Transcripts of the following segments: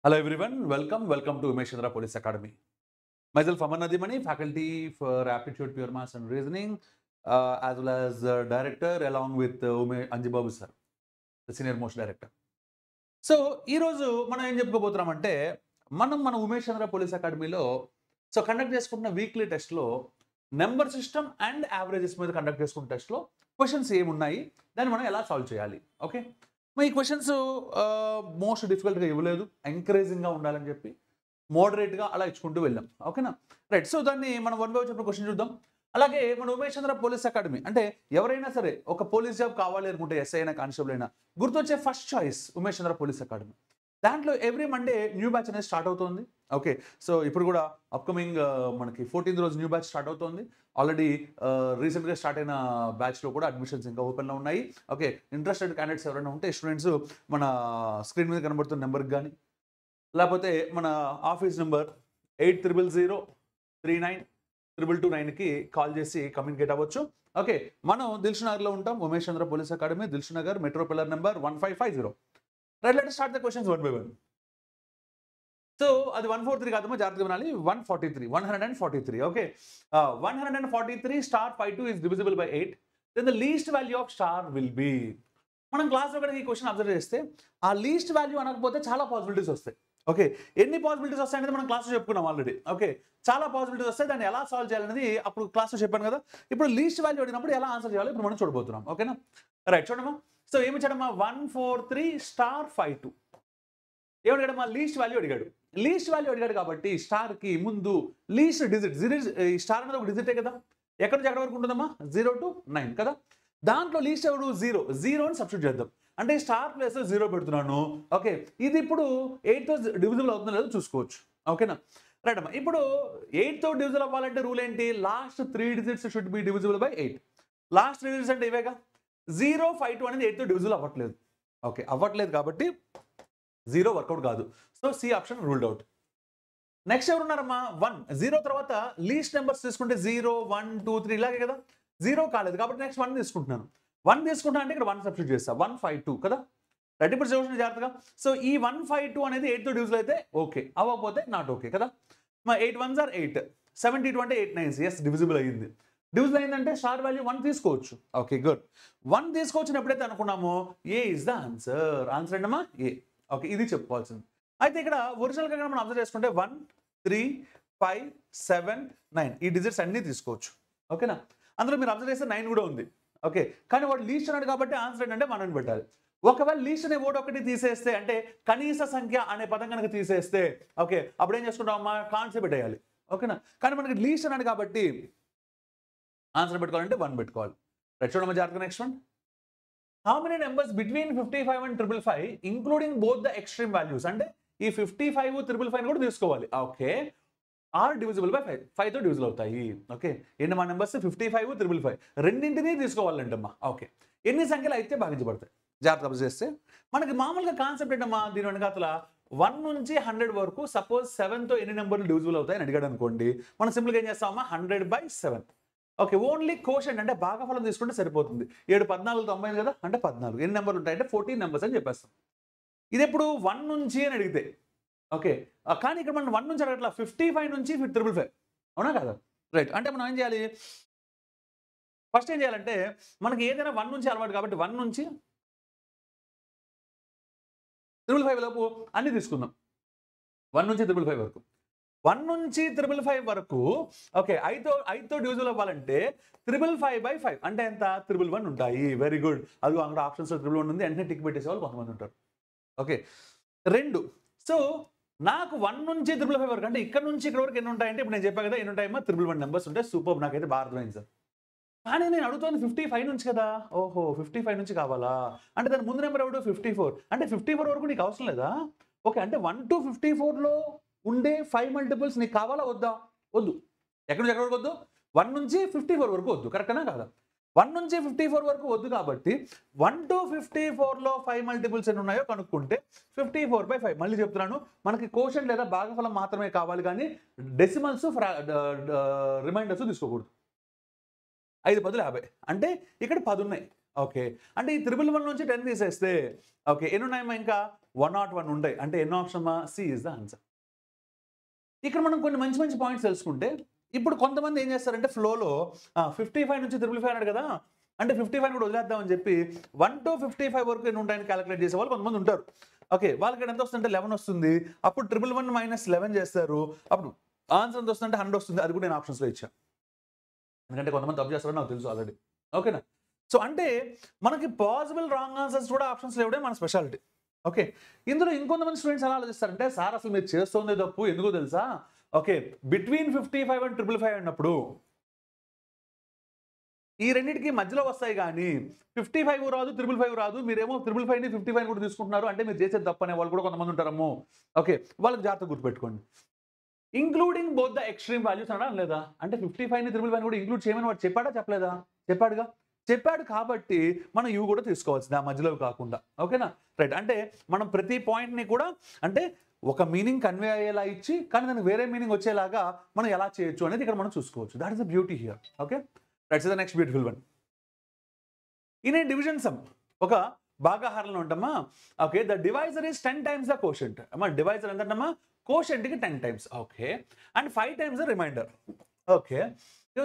Hello everyone, welcome to Umesh Chandra Police Academy. Myself Aman Nadimani, faculty for aptitude, pure maths and reasoning, as well as director along with Anjibabu sir, the senior most director. So ఈరోజు మనం ఏం చెప్పుకోబోతున్నామంటే మన Umesh Chandra police అకాడమీలో conduct చేసుకుంటున్న weekly టెస్ట్లో number system and averages మీద conduct చేసుకున్న టెస్ట్లో క్వశ్చన్స్ ఏమున్నాయి, దాన్ని మనం ఎలా సాల్వ్ చేయాలి. ఓకే, మరి ఈ క్వశ్చన్స్ మోస్ట్ డిఫికల్ట్గా ఇవ్వలేదు, ఎంకరేజింగ్గా ఉండాలని చెప్పి మోడరేట్గా అలా ఇచ్చుకుంటూ వెళ్ళాం. ఓకేనా, రైట్. సో దాన్ని మనం వన్ బై చెప్పిన క్వశ్చన్ చూద్దాం. అలాగే మన ఉమేష్ చంద్ర పోలీస్ అకాడమీ అంటే ఎవరైనా సరే ఒక పోలీస్ జాబ్ కావాలి అనుకుంటే, ఎస్ఐ అయినా కానిస్టేబుల్ అయినా గుర్తొచ్చే first choice Umesh Chandra police academy. దాంట్లో ఎవ్రీ మండే న్యూ బ్యాచ్ అనేది స్టార్ట్ అవుతుంది. ఓకే, సో ఇప్పుడు కూడా అప్కమింగ్ మనకి 14th రోజు న్యూ బ్యాచ్ స్టార్ట్ అవుతుంది. ఆల్రెడీ రీసెంట్గా స్టార్ట్ అయిన బ్యాచ్లో కూడా అడ్మిషన్స్ ఇంకా ఓపెన్లో ఉన్నాయి. ఓకే, ఇంట్రెస్టెడ్ క్యాండిడేట్స్ ఎవరైనా ఉంటే స్టూడెంట్స్ మన స్క్రీన్ మీద కనబడుతున్న నెంబర్కి కానీ, లేకపోతే మన ఆఫీస్ నెంబర్ 8000392229కి కాల్ చేసి కమ్యూనికేట్ అవ్వచ్చు. ఓకే, మనం దిల్షునగర్లో ఉంటాం. Umesh Chandra police academy, Dilsukhnagar, metro pillar number 1550. Right, let us start the questions one by one. So అది 143 కాదమ్మా, జాగ్రత్తగా వినాలి. 143. Okay, 143 star 52 is divisible by 8. Then the least value of star will be. మనం క్లాస్లో కనుక ఈ క్వశ్చన్ అబ్జర్వ్ చేస్తే ఆ లీస్ట్ వాల్యూ అనకపోతే చాలా పాసిబిలిటీస్ వస్తాయి. ఓకే, ఎన్ని పాసిబిలిటీస్ వస్తాయి అనేది మనం క్లాస్లో చెప్పుకున్నాం ఆల్రెడీ. ఓకే, చాలా పాసిబిలిటీస్ వస్తాయి, దాన్ని ఎలా సాల్వ్ చేయాలనేది అప్పుడు క్లాస్లో చెప్పాను కదా. ఇప్పుడు లీస్ట్ వాల్యూ అడిగినప్పుడు ఎలా ఆన్సర్ చేయాలో ఇప్పుడు మనం చూడబోతున్నాం. ఓకేనా, రైట్. చూడమ్మా, సో ఏమి ఇచ్చాడమ్మా, 143 star 52 ఏమని అడిగాడమ్మా, లీస్ట్ వాల్యూ అడిగాడు. లీస్ట్ వాల్యూ అడిగాడు కాబట్టి స్టార్కి ముందు లీస్ట్ డిజిట్, ఈ స్టార్ అనేది ఒక డిజిటే కదా, ఎక్కడి నుంచి ఎక్కడి వరకు ఉంటుందమ్మా, 0 to 9 కదా. దాంట్లో లీస్ట్ ఎవడు, 0 అని సబ్స్టిట్యూట్ చేద్దాం. అంటే స్టార్ ప్లేస్లో 0 పెడుతున్నాను. ఓకే, ఇది ఇప్పుడు 8తో డివిజిబుల్ అవుతుందో లేదో చూసుకోవచ్చు. ఓకేనా, రైట్ అమ్మా. ఇప్పుడు 8తో డివిజిబుల్ అవ్వాలంటే రూల్ ఏంటి, last 3 digits should be divisible by 8. Last 3 digits అంటే ఇవేగా. 052 అనేది 8తో డివిజిబుల్ అవ్వట్లేదు. ఓకే, అవ్వట్లేదు కాబట్టి 0 వర్కౌట్ కాదు. So C option ruled out. Next ఎవరున్నారమ్మా, 1. 0 తర్వాత లీస్ట్ నెంబర్స్ తీసుకుంటే 0, 1, 2, 3 ఇలాగే కదా. 0 కాలేదు కాబట్టి నెక్స్ట్ 1 తీసుకుంటున్నాను. 1 తీసుకుంటా అంటే ఇక్కడ 1 సబ్స్టిట్యూట్ చేస్తా, 152 కదా. రైట్, ఇప్పుడు చూడండి జాగ్రత్తగా. సో ఈ 152 అనేది 8తో డివిజిబుల్ అయితే ఓకే, అవ్వకపోతే నాట్ ఓకే కదా. 8 1s are 8, 72 అంటే 8 9s, ఎస్ డివిజిబుల్ అయ్యింది. డివిజిబుల్ అయిందంటే స్టార్ వాల్యూ 1 తీసుకోవచ్చు. Okay, good. 1 తీసుకొచ్చిన ఎప్పుడైతే అనుకున్నామో A is the answer. Answer ఏంటమ్మా, ఏ. ఓకే, ఇది చెప్పుకోవాల్సింది. అయితే ఇక్కడ ఒరిజినల్గా మనం అబ్జర్వ్ చేసుకుంటే 1 3 5 7 9 ఈ డిజిట్స్ అన్నీ తీసుకోవచ్చు. ఓకేనా, అందులో మీరు అబ్జర్వ్ చేస్తే 9 కూడా ఉంది. ఓకే, కానీ వాడు లీస్ట్ అన్నాడు కాబట్టి ఆన్సర్ ఏంటంటే 1 అని పెట్టాలి. ఒకవేళ లీస్ట్ అనే ఓటు ఒకటి తీసేస్తే, అంటే కనీస సంఖ్య అనే పదం కనుక తీసేస్తే, ఓకే, అప్పుడు ఏం చేసుకుంటాం అమ్మా, కాన్సెప్ట్ పెట్టేయాలి. ఓకేనా, కానీ మనకి లీస్ట్ అన్నాడు కాబట్టి ఆన్సర్ పెట్టుకోవాలంటే 1 పెట్టుకోవాలి. రైట్, చూడమ్మా జాగ్రత్తగా. Next one, how many numbers between 55 and 555 including both the extreme values. అంటే ఈ 55 555 కూడా తీసుకోవాలి. ఓకే, ఆర్ డివిజిబుల్ బై 5, 5తో డివిజిబుల్ అవుతాయి. ఓకే, ఎన్ని మా నెంబర్స్, 55 555 రెండింటినీ తీసుకోవాలంటమ్మా. ఓకే, ఎన్ని సంఖ్యలు అయితే భాగించబడతాయి. జాగ్రత్త అబ్జర్వ్ చేస్తే మనకి మామూలుగా కాన్సెప్ట్ ఏంటమ్మా, దీని వెనకాతల 1 నుంచి 100 వరకు సపోజ్ 7తో ఎన్ని నెంబర్లు డివిజిబుల్ అవుతాయని అడిగాడు అనుకోండి, మనం సింపుల్గా ఏం చేస్తామమ్మా, 100/7. ఓకే, ఓన్లీ కోషంట్ అంటే భాగఫలం తీసుకుంటే సరిపోతుంది. 7 14 90 కదా, అంటే 14. ఎన్ని నెంబర్లు ఉంటాయంటే 14 నెంబర్స్ అని చెప్పేస్తాం. ఇది ఎప్పుడు 1 నుంచి అని అడిగితే. ఓకే, కానీ ఇక్కడ మనం 1 నుంచి అడగట్లా, 55 నుంచి 555. అవునా కదా. రైట్, అంటే మనం ఏం చేయాలి, ఫస్ట్ ఏం చేయాలంటే మనకి ఏదైనా 1 నుంచి అలవాటు కాబట్టి 1 నుంచి 555 లోపు అన్ని తీసుకుందాం. 1 నుంచి 555 వరకు, 1 నుంచి 555 వరకు. ఓకే, 5తో డివిజిబుల్ అవ్వాలంటే 555/5 అంటే ఎంత, 111 ఉంటాయి. Very good. అది అక్కడ ఆప్షన్స్లో 111 ఉంది, వెంటనే టిక్ పెట్టేసే వాళ్ళు కొంతమంది ఉంటారు. ఓకే, 2. సో నాకు 1 నుంచి 555 వరకు అంటే ఇక్కడ నుంచి ఇక్కడ వరకు ఎన్ని ఉంటాయంటే, ఇప్పుడు నేను చెప్పాను కదా ఎన్ని ఉంటాయమ్మా, 111 నెంబర్స్ ఉంటాయి. సూపర్, నాకైతే బాగా అర్థమైంది సార్. కానీ నేను అడుగుతుంది 55 నుంచి కదా. ఓహో, 55 నుంచి కావాలా, అంటే దాని ముందు నెంబర్ ఎవడు 54, అంటే 54 వరకు నీకు అవసరం లేదా. ఓకే, అంటే 1 to 54లో ఉండే 5 మల్టిపుల్స్ నీకు కావాలా వద్దా, వద్దు. ఎక్కడి నుంచి ఎక్కడి వరకు వద్దు, 1 నుంచి 54 వరకు వద్దు. కరెక్టేనా కాదా. 1 నుంచి 54 వరకు వద్దు కాబట్టి 1 to 54లో 5 మల్టిపుల్స్ ఎన్ని ఉన్నాయో కనుక్కుంటే 54/5. మళ్ళీ చెప్తున్నాను, మనకి కోషంట్ లేదా భాగఫలం మాత్రమే కావాలి, కానీ డెసిమల్స్ రిమైండర్స్ తీసుకోకూడదు. 5 10 50 అంటే ఇక్కడ 10 ఉన్నాయి. ఓకే, అంటే ఈ 111 నుంచి 10 తీసేస్తే ఓకే ఎన్ని ఉన్నాయమ్మా? ఇంకా 101 ఉంటాయి. అంటే ఎన్నో ఆప్షన్ అమ్మా? C is the answer. ఇక్కడ మనం కొన్ని మంచి మంచి పాయింట్స్ తెలుసుకుంటే, ఇప్పుడు కొంతమంది ఏం చేస్తారంటే ఫ్లోలో 55 నుంచి 555 అన్నాడు కదా, అంటే 55 కూడా వదిలేద్దామని చెప్పి 1 to 55 వరకు ఎన్ని ఉంటాయని క్యాలిక్యులేట్ చేసే వాళ్ళు కొంతమంది ఉంటారు. ఓకే, వాళ్ళకి ఎంత వస్తుందంటే 11 వస్తుంది. అప్పుడు 111 మైనస్ 11 చేస్తారు. అప్పుడు ఆన్సర్ ఎంత వస్తుందంటే 100 వస్తుంది. అది కూడా నేను ఆప్షన్స్లో ఇచ్చాను, ఎందుకంటే కొంతమంది తప్పు చేస్తారని నాకు తెలుసు ఆల్రెడీ. ఓకేనా? సో అంటే మనకి పాసిబుల్ రాంగ్ ఆన్సర్స్ కూడా ఆప్షన్స్లో ఇవ్వడం మన స్పెషాలిటీ. ఓకే, ఇందులో ఇంకొంతమంది స్టూడెంట్స్ ఎలా ఆలోచిస్తారంటే, సార్ అసలు మీరు చేస్తుంది తప్పు, ఎందుకో తెలుసా? ఓకే, బిట్వీన్ 55 అండ్ 555 అన్నప్పుడు ఈ రెండింటికి మధ్యలో వస్తాయి కానీ 55 రాదు, 555 రాదు. మీరేమో 555ని 55 కూడా తీసుకుంటున్నారు, అంటే మీరు చేసేది తప్పు అనే వాళ్ళు కూడా కొంతమంది ఉంటారమ్మో. ఓకే, వాళ్ళకి జాగ్రత్త గుర్తుపెట్టుకోండి. Including both the extreme values అన్నా లేదా, అంటే 55ని 555 కూడా ఇంక్లూడ్ చేయమని వాడు చెప్పాడా చెప్పలేదా? చెప్పాడుగా. చెప్పాడు కాబట్టి మనం ఇవి కూడా తీసుకోవచ్చు దాని మధ్యలో కాకుండా. ఓకేనా? రైట్. అంటే మనం ప్రతి పాయింట్ని కూడా అంటే ఒక మీనింగ్ కన్వే అయ్యేలా ఇచ్చి కానీ దానికి వేరే మీనింగ్ వచ్చేలాగా మనం ఎలా చేయొచ్చు అనేది ఇక్కడ మనం చూసుకోవచ్చు. That is the beauty here. Okay, right. The next beautiful one. In a division sum, ఒక భాగాహారంలో ఉంటామా. Okay, the divisor is 10 times the quotient. అమ్మా డివైజర్ ఎంతమ్మా? కోషెంట్కి 10 times. Okay, and 5 times the remainder. Okay,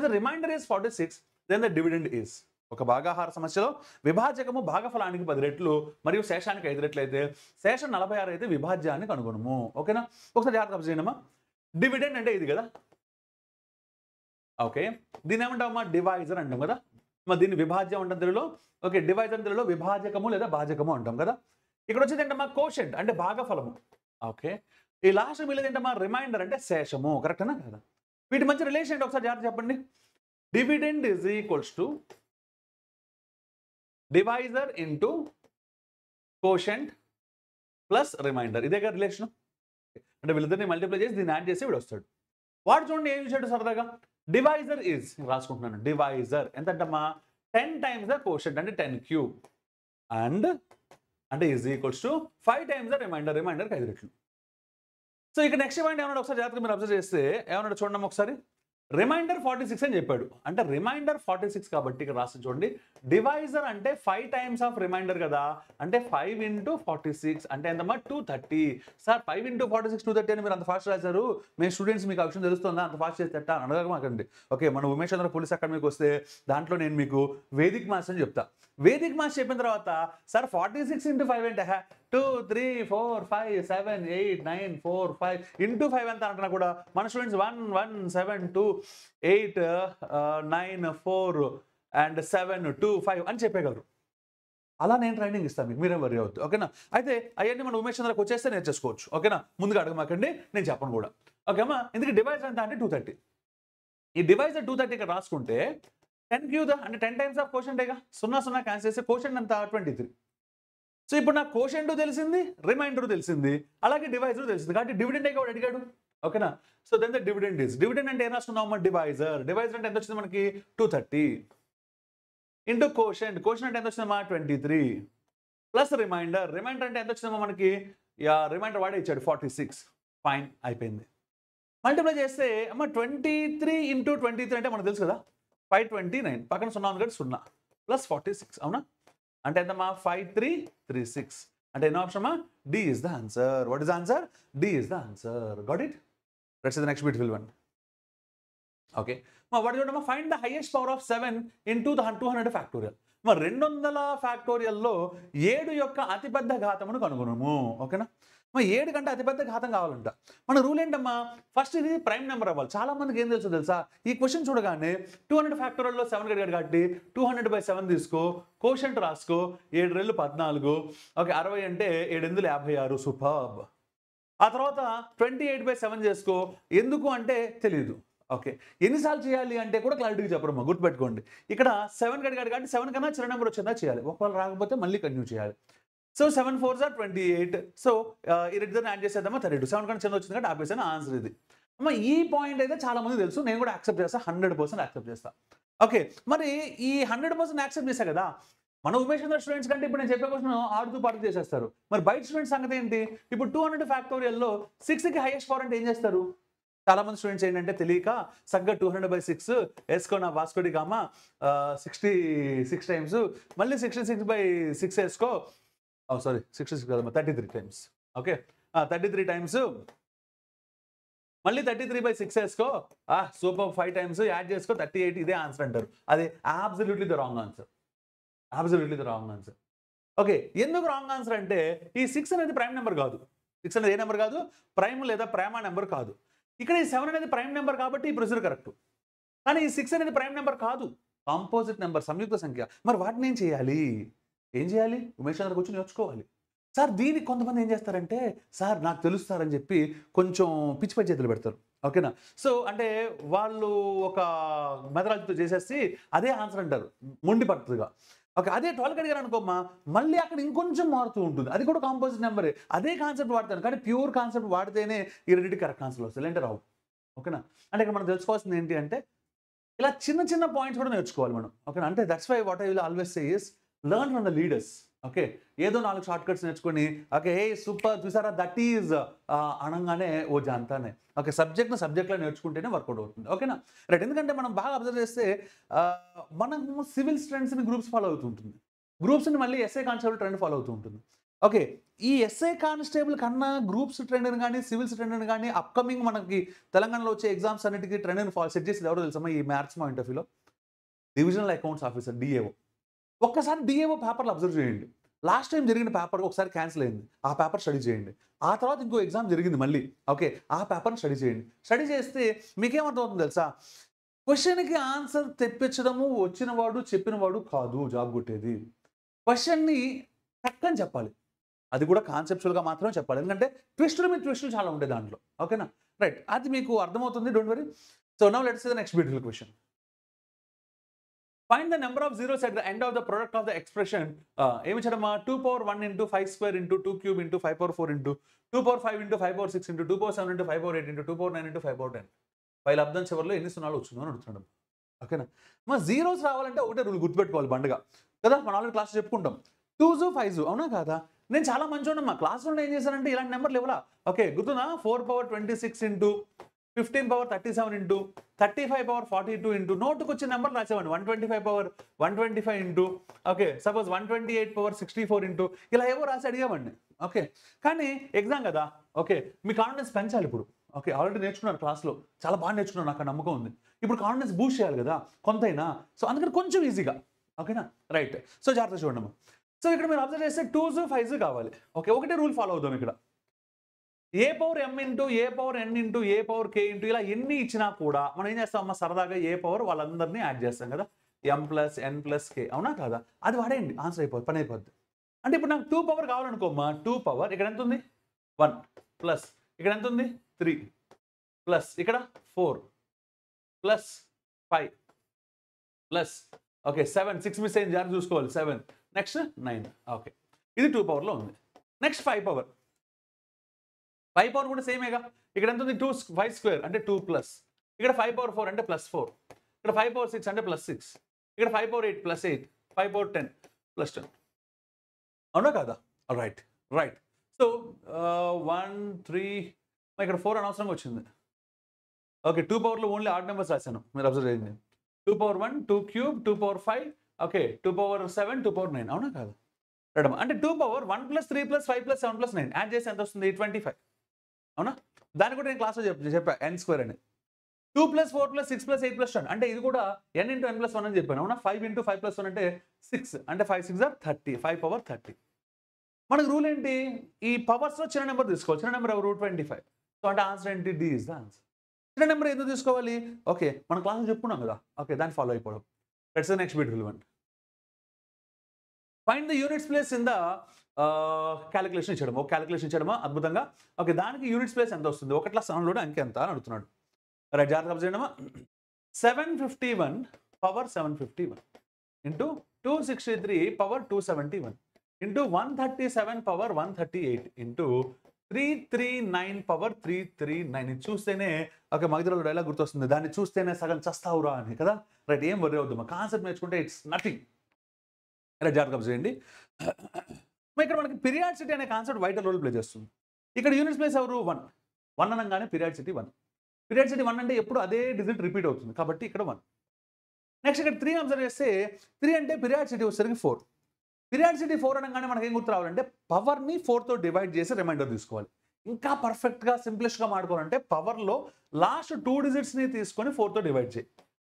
the remainder is 46, then the dividend is. ఒక భాగాహార సమస్యలో విభాజకము భాగఫలానికి 10 రెట్లు మరియు శేషానికి 5 రెట్లు అయితే శేషం 46 అయితే విభాజ్యాన్ని కనుగొనము. ఓకేనా? ఒకసారి జాగ్రత్త అబ్జర్వ్ చేయండి అమ్మా. డివిడెండ్ అంటే ఇది కదా. ఓకే, దీని ఏమంటామమ్మా? డివైజర్ అంటాం కదా. మరి దీన్ని విభాజ్యం అంటాం తెలుగులో. ఓకే, డివైజర్ తెలుగులో విభాజకము లేదా భాజకము అంటాం కదా. ఇక్కడ వచ్చేది ఏంటమ్మా? కోషెంట్ అంటే భాగఫలము. ఓకే, ఈ లాస్ట్ మిగిలింది ఏంటమ్మా? రిమైండర్ అంటే శేషము. కరెక్టేనా కదా? వీటి మధ్య రిలేషన్ ఏంటి ఒకసారి జాగ్రత్త చెప్పండి. Dividend is equals to divisor into quotient plus remainder. ఇదే కదా రిలేషన్. అంటే వీళ్ళిద్దరిని మల్టిప్లై చేసి దీన్ని యాడ్ చేసి వీడు వస్తాడు. వాడు చూడండి ఏం చూసాడు సరదాగా. Divisor is రాసుకుంటున్నాను. డివైజర్ ఎంతమ్మా? 10 times ద కోషెంట్ అంటే 10 cube అండ్ అంటే is equals to 5 times the remainder. రిమైండర్కి 5 రెట్లు. సో ఇక్కడ నెక్స్ట్ పాయింట్ ఏమన్నాడు ఒకసారి జాగ్రత్తగా మీరు అబ్జర్వ్ చేస్తే ఏమన్నాడు చూడండి ఒకసారి. రిమైండర్ 46 అని చెప్పాడు. అంటే రిమైండర్ 46 కాబట్టి ఇక్కడ రాసి చూడండి. డివైజర్ అంటే 5 times ఆఫ్ రిమైండర్ కదా. అంటే 5 into 46 అంటే ఎంతమ్మా? 230. సార్ 5 into 46 230 అని మీరు అంత ఫాస్ట్ రాశారు, మేము స్టూడెంట్స్ మీకు ఆ విషయం తెలుస్తుందా? అంత ఫాస్ట్ చేస్తే ఎట్టా అని అడగమాకండి. ఓకే, మన ఉమేష్ చంద్ర పోలీస్ అకాడమీకి వస్తే దాంట్లో నేను మీకు వేదిక్ మ్యాథ్స్ అని చెప్తా. వేదిక్ మ్యాథ్స్ చెప్పిన తర్వాత సార్ 46 into 5 అంటే 2 3 4 5 7 8 9 4 5 into 5 ఎంత అంటున్నా కూడా మన స్టూడెంట్స్ 1 1 7 2 8 9 4 అండ్ 7 2 5 అని చెప్పగలరు. అలా నేను ట్రైనింగ్ ఇస్తాను మీకు, మీరేం వరి అవద్దు. ఓకేనా? అయితే అవన్నీ మన ఉమేష్ చంద్రకు వచ్చేస్తే నేర్చేసుకోవచ్చు. ఓకేనా? ముందుగా అడగమాకండి, నేను చెప్పను కూడా. ఓకే అమ్మా, ఎందుకు డివైజర్ ఎంత అంటే 230. ఈ డివైజర్ 230 ఇక్కడ రాసుకుంటే 10 cube అంటే 10 times ఆఫ్ కోషెంటేగా. 0 0 క్యాన్సిల్ చేస్తే కోషెంట్ అంతా 23. సో ఇప్పుడు నాకు కోషెంట్ తెలిసింది, రిమైండర్ తెలిసింది, అలాగే డివైజర్ తెలిసింది. కాబట్టి డివిడెండ్ కూడా అడిగాడు. ఓకేనా? So then the dividend is. Dividend అంటే ఏం రాసుకున్నాం? డివైజర్. డివైజర్ అంటే ఎంత వచ్చింది మనకి? 230 ఇంటూ కోషెంట్. కోషెంట్ అంటే ఎంత వచ్చిందమ్మా? 23 ప్లస్ రిమైండర్. రిమైండర్ అంటే ఎంత వచ్చిందమ్మా మనకి? రిమైండర్ వాడే ఇచ్చాడు 46. ఫైన్, అయిపోయింది. మల్టిప్లై చేస్తే అమ్మ 23 into 23 అంటే మనకు తెలుసు కదా 529. పక్కన 0 ఉంది కాబట్టి 0 ప్లస్ 46. అవునా? అంటే ఎంతమ్మా? 5336. అంటే ఎన్నో ఆప్షన్ అమ్మా? D is the answer. What is answer? D is the answer. Got it? Let's see the next beautiful one. Okay, what చూడమ్మా? Find the highest power of 7 into the 200 factorial. మరి 200 ఫ్యాక్టోరియల్లో 7 యొక్క అతిపెద్ద ఘాతమును కనుగొనము. ఓకేనా? మరి 7 కంటే అతిపెద్ద ఘాతం కావాలంట. మన రూల్ ఏంటమ్మా? ఫస్ట్ ఇది ప్రైమ్ నెంబర్ అవ్వాలి. చాలా మందికి ఏం తెలుసు తెలుసా? ఈ క్వశ్చన్ చూడగానే 200 ఫ్యాక్టోరియల్లో 7 గడిగాడు కాబట్టి 200/7 తీసుకో, కోషెంట్ రాసుకో, 7 రెళ్ళు 14. ఓకే, 60 అంటే 7 ఎందులు 56. సూపర్బ్. ఆ తర్వాత 28/7 చేసుకో. ఎందుకు అంటే తెలియదు. ఓకే, ఎన్నిసార్లు చేయాలి అంటే కూడా క్లారిటీగా చెప్పరమ్మా, గుర్తుపెట్టుకోండి. ఇక్కడ 7 గడిగాడు కాబట్టి 7 కన్నా చిన్న నెంబర్ వచ్చిందా చేయాలి, ఒకవేళ రాకపోతే మళ్ళీ కంటిన్యూ చేయాలి. So 7 4s are 28. సో ఈ రెండుని యాడ్ చేసేద్దామా 32. 7 కన్నా చిన్న వచ్చింది కాబట్టి ఆపేసాను. ఆన్సర్ ఇది అమ్మ. ఈ పాయింట్ అయితే చాలా మంది తెలుసు, నేను కూడా యాక్సెప్ట్ చేస్తాను, 100% యాక్సెప్ట్ చేస్తాను. ఓకే, మరి ఈ 100% యాక్సెప్ట్ చేశా కదా. మన ఉమేష్ చంద్ర స్టూడెంట్స్ కంటే ఇప్పుడు నేను చెప్పే క్వశ్చన్ ఆడుతూ పాటు చేసేస్తారు. మరి బయట స్టూడెంట్స్ సంగతి ఏంటి? ఇప్పుడు 200 ఫ్యాక్టోరియల్లో 6కి హైయెస్ట్ పవర్ అంటే ఏం చేస్తారు? చాలా మంది స్టూడెంట్స్ ఏంటంటే తెలియక సగ్గా 200/6 వేసుకో నా వాస్కోడి గామా 66 టైమ్స్, మళ్ళీ 66/6 వేసుకో, సారీ 66 కాదమ్మా 33 టైమ్స్. ఓకే 33 టైమ్స్, మళ్ళీ 33/6 వేసుకో, సూపర్ 5 టైమ్స్ యాడ్ చేసుకో 38, ఇదే ఆన్సర్ అంటారు. అది absolutely the wrong answer. Absolutely the wrong answer. Okay ఎందుకు రాంగ్ ఆన్సర్ అంటే ఈ 6 అనేది ప్రైమ్ నెంబర్ కాదు. 6 అనేది ఏ నెంబర్ కాదు, ప్రైమ్ లేదా ప్రేమ నెంబర్ కాదు. ఇక్కడ ఈ 7 అనేది ప్రైమ్ నెంబర్ కాబట్టి ఈ ప్రొసీజర్ కరెక్ట్. కానీ ఈ 6 అనేది ప్రైమ్ నెంబర్ కాదు, కాంపోజిట్ నెంబర్, సంయుక్త సంఖ్య. మరి వాటిని ఏం చేయాలి? ఉమేష్ చంద్ర కూర్చొని నేర్చుకోవాలి. సార్ దీనికి కొంతమంది ఏం చేస్తారంటే, సార్ నాకు తెలుస్తారని చెప్పి కొంచెం పిచ్చి పచ్చి చేతులు పెడతారు. ఓకేనా? సో అంటే వాళ్ళు ఒక మెథడాలజీతో చేసేసి అదే ఆన్సర్ అంటారు మొండి పట్టుగా. ఓకే అదే 12కి అడిగారు అనుకోమ్మా, మళ్ళీ అక్కడ ఇంకొంచెం మారుతూ ఉంటుంది, అది కూడా కాంపోజిట్ నెంబరే, అదే కాన్సెప్ట్ వాడతాను. కానీ ప్యూర్ కాన్సెప్ట్ వాడితేనే ఈ రెండింటి కరెక్ట్ ఆన్సర్ వస్తుంది, లేదంటే రావు. ఓకేనా? అంటే ఇక్కడ మనం తెలుసుకోవాల్సింది ఏంటి అంటే, ఇలా చిన్న చిన్న పాయింట్స్ కూడా నేర్చుకోవాలి మనం. ఓకేనా? అంటే that's why what I will always say is learn from the leaders. Okay ఏదో 4 షార్ట్ కట్స్ నేర్చుకొని ఓకే సూపర్ చూసారా దట్ ఈజ్ అనగానే ఓ జాంతానే. ఓకే సబ్జెక్ట్లో నేర్చుకుంటేనే వర్కౌట్ అవుతుంది. ఓకేనా? రైట్. ఎందుకంటే మనం బాగా అబ్జర్వ్ చేస్తే మనము సివిల్ స్టూడెంట్స్ని గ్రూప్స్ ఫాలో అవుతూ ఉంటుంది, గ్రూప్స్ని మళ్ళీ ఎస్ఐ కానిస్టేబుల్ ట్రెండ్ ఫాలో అవుతూ ఉంటుంది. ఓకే ఈ ఎస్ఐ కానిస్టేబుల్ కన్నా గ్రూప్స్ ట్రెండ్ని కానీ సివిల్స్ ట్రెండ్ని కానీ అప్కమింగ్ మనకి తెలంగాణలో వచ్చే ఎగ్జామ్స్ అన్నిటికీ ట్రెండ్ని ఫాలో సెట్ చేసేది ఎవరో తెలుసమ్మా, ఈ మ్యాథ్స్ పాయింట్ ఆఫ్ వ్యూలో డివిజనల్ అకౌంట్స్ ఆఫీసర్ డిఏఓ. ఒక్కసారి డిఏఓ పేపర్లు అబ్జర్వ్ చేయండి. లాస్ట్ టైం జరిగిన పేపర్ ఒకసారి క్యాన్సిల్ అయింది, ఆ పేపర్ స్టడీ చేయండి. ఆ తర్వాత ఇంకో ఎగ్జామ్ జరిగింది మళ్ళీ, ఓకే ఆ పేపర్ని స్టడీ చేయండి. స్టడీ చేస్తే మీకేమర్థమవుతుంది తెలుసా, క్వశ్చన్కి ఆన్సర్ తెప్పించడము వచ్చినవాడు చెప్పినవాడు కాదు జాబ్ కొట్టేది. క్వశ్చన్ని చక్కని చెప్పాలి, అది కూడా కాన్సెప్చువల్గా మాత్రమే చెప్పాలి. ఎందుకంటే ట్విస్టులు చాలా ఉంటాయి దాంట్లో. ఓకేనా? రైట్. అది మీకు అర్థమవుతుంది, don't worry. So now let's see the next beautiful question. Find the number of zeros at the end of the product of the expression. ఏమి చేయడమా 2 power 1 into 5 square into 2 cube into 5 power 4 into 2 power 5 into 5 power 6 into 2 power 7 into 5 power 8 into 2 power 9 into 5 power 10. పై లబ్ధం చివరిలో ఎన్ని సున్నాలు వచ్చిందో అని అడుగుతున్నాడు. ఓకేనా? మా జీరోస్ రావాలంటే ఒకటే రూల్ గుర్తుపెట్టుకోవాలి బండగా కదా, మనం ఆల్రెడీ క్లాస్ చెప్పుకుంటాం 2s 5s అవునా కాదా. నేను చాలా మంచిగా మా క్లాస్లో ఏం చేశానంటే ఇలాంటి నెంబర్లు ఇవ్వాలా. ఓకే గుర్తున్నా 4 power 26 into 15 power 37 into 35 power 42 into నోటుకు వచ్చిన నెంబర్ రాసేవాడిని 125 power 125 into okay suppose 128 power 64 into ఇలా ఏవో రాసి అడిగేవాడిని. ఓకే కానీ ఎగ్జామ్ కదా, ఓకే మీ కాన్ఫిడెన్స్ పెంచాలి ఇప్పుడు. ఓకే ఆల్రెడీ నేర్చుకున్నారు క్లాస్లో, చాలా బాగా నేర్చుకున్నారు, నాకు నమ్మకం ఉంది. ఇప్పుడు కాన్ఫిడెన్స్ బూస్ట్ చేయాలి కదా కొంతైనా, సో అందుకని కొంచెం ఈజీగా. ఓకేనా? రైట్. సో జాగ్రత్త చూడండి. సో ఇక్కడ మీరు అబ్జర్వ్ చేస్తే 2s 5s కావాలి. ఓకే ఒకటే రూల్ ఫాలో అవుదాం ఇక్కడ. ఏ పవర్ ఎం ఇంటూ ఏ పవర్ ఎన్ ఇంటూ ఏ పవర్ కే ఇంటూ ఇలా ఎన్ని ఇచ్చినా కూడా మనం ఏం చేస్తాం అమ్మ, సరదాగా ఏ పవర్ వాళ్ళందరినీ యాడ్ చేస్తాం కదా, ఎం ప్లస్ ఎన్ ప్లస్ కే అవునా కాదా, అది వాడేయండి ఆన్సర్ అయిపోద్ది, పని అయిపోద్ది. అంటే ఇప్పుడు నాకు 2 పవర్ కావాలనుకోమ్మా, 2 పవర్ ఇక్కడ ఎంత ఉంది 1 ప్లస్ ఇక్కడ ఎంత ఉంది 3 ప్లస్ ఇక్కడ 4 ప్లస్ 5 ప్లస్ ఓకే 7 6 మిస్ అయింది జాగ్రత్త చూసుకోవాలి 7 నెక్స్ట్ 9. ఓకే ఇది 2 పవర్లో ఉంది. నెక్స్ట్ 5 పవర్, 5 పవర్ కూడా సేమేగా, ఇక్కడ ఎంత ఉంది 5 స్క్వేర్ అంటే 2 ప్లస్ ఇక్కడ 5 పవర్ 4 అంటే ప్లస్ 4, ఇక్కడ 5 పవర్ 6 అంటే ప్లస్ 6, ఇక్కడ 5 పవర్ 8 ప్లస్ 8, 5 పవర్ 10 ప్లస్ 10 అవునా కదా. Right right. సో 1 3 ఇక్కడ 4 అనవసరంగా వచ్చింది. ఓకే 2 పవర్లో ఓన్లీ ఆడ్ నెంబర్స్ రాశాను, మీరు అబ్జర్వ్ చేయండి. 2 power 1 2 cube 2 power 5 okay 2 power 7 2 power 9 అవునా కాదు. రైట్ అంటే 2 power 1 plus 3 plus 5 plus 7 plus 9 add చేసి ఎంత వస్తుంది 25 అవునా. దాన్ని కూడా నేను క్లాస్లో చెప్పా n స్క్వేర్ అని. 2 ప్లస్ 4 ప్లస్ 6 ప్లస్ 8 ప్లస్ 10 అంటే ఇది కూడా n ఇంటూ n ప్లస్ 1 అని చెప్పాను అవునా. 5 ఇంటూ 5 ప్లస్ 1 అంటే 6 అంటే 5 6 ఆర్ 30, 5 పవర్ 30. మనకు రూల్ ఏంటి, ఈ పవర్స్లో చిన్న నెంబర్ తీసుకోవాలి, చిన్న నెంబర్ ఎవరు 25. సో అంటే ఆన్సర్ ఏంటి, డి ఇస్ ద ఆన్సర్. చిన్న నెంబర్ ఎందుకు తీసుకోవాలి, ఓకే మన క్లాస్లో చెప్పుకున్నాం కదా, ఓకే దాన్ని ఫాలో అయిపోవడం. That's the next beautiful one. Find the units place in the calculation ఇచ్చడము, ఒక క్యాలిక్యులేషన్ ఇచ్చడమా అద్భుతంగా. ఓకే దానికి యూనిట్స్ ప్లేస్ ఎంత వస్తుంది, ఒకట్ల స్థానంలో అంకె ఎంత అని అడుగుతున్నాడు. రైట్ జాగ్రత్త చేయడమా. 751 power 751 into 263 power 271 into 137 power 138 into 339 power 339. ఇది చూస్తేనే ఓకే మగధలో డైలాగ్ గుర్తొస్తుంది, దాన్ని చూస్తేనే సగం చస్తావురా అని కదా. రైట్ ఏం వర్రీ అవుతుంది, కాన్సెప్ట్ నేర్చుకుంటే ఇట్స్ నథింగ్. ఇలా జాగ్రత్త చేయండి. ఇక్కడ మనకి పీరియాడిసిటీ అనే కాన్సెప్ట్ వైటల్ రోల్ ప్లే చేస్తుంది. ఇక్కడ యూనిట్స్ ప్లేస్ ఎవరు 1 అనగానే పీరియాడిసిటీ 1. పీరియాడిసిటీ 1 అంటే ఎప్పుడు అదే డిజిట్ రిపీట్ అవుతుంది కాబట్టి ఇక్కడ 1. నెక్స్ట్ ఇక్కడ 3 అబ్జర్వ్ చేస్తే 3 అంటే పీరియాడిసిటీ వచ్చేసరికి 4. పీరియాడిసిటీ 4 అనగానే మనకి ఏం గుర్తు రావాలంటే పవర్ని 4తో డివైడ్ చేసి రిమైండర్ తీసుకోవాలి. ఇంకా పర్ఫెక్ట్గా సింప్లెస్ట్గా మాడుకోవాలంటే పవర్లో లాస్ట్ 2 డిజిట్స్ని తీసుకొని 4తో డివైడ్ చేయి.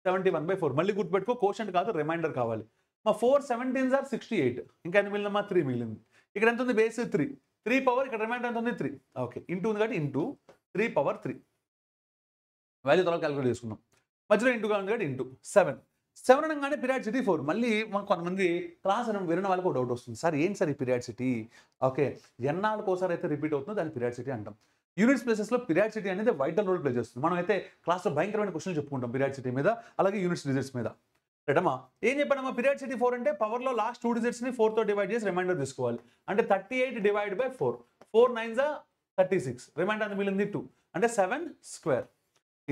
71/4 మళ్ళీ గుర్తుపెట్టుకో, కోషెంట్ కాదు రిమైండర్ కావాలి. మా 4 17s are 68. ఇంకా ఎన్ని మిగిలిందమ్మా 3 మిగిలింది. ఇక్కడ ఎంత ఉంది బేస్ 3 పవర్, ఇక్కడ రిమైండర్ ఎంత ఉంది 3. ఓకే ఇంటూ ఉంది కాబట్టి ఇంటూ 3 పవర్ 3 వాల్యూ తర్వాత క్యాలిక్యులేట్ చేసుకున్నాం. మధ్యలో ఇంటూ ఉంది కాబట్టి ఇంటూ 7 అనగానే పీరియాడిసిటీ 4. మళ్ళీ మాకు కొంతమంది క్లాస్ విన్న వాళ్ళకి ఒక డౌట్ వస్తుంది, సార్ ఏంటి సార్ ఈ పీరియాడిసిటీ? ఓకే ఎన్నాళ్ళకోసారి అయితే రిపీట్ అవుతుందో దాన్ని పీరియాడిసిటీ అంటాం. యూనిట్స్ ప్లేసెస్లో పీరియాడిసిటీ అనేది వైటల్ రోల్ ప్లే చేస్తుంది. మనం అయితే క్లాస్లో భయంకరమైన క్వశ్చన్లు చెప్పుకుంటాం పీరియాడిసిటీ మీద, అలాగే యూనిట్స్ డిజిట్స్ మీద. రైటమ్మా ఏం చెప్పానమ్మా, పీరియాడిసిటీ 4 అంటే పవర్లో లాస్ట్ 2 డిజిట్స్ని 4తో డివైడ్ చేసి రిమైండర్ తీసుకోవాలి. అంటే 38 divide by 4, 4 9s are 36, reminder అంత మిగిలింది 2 అంటే 7 స్క్వేర్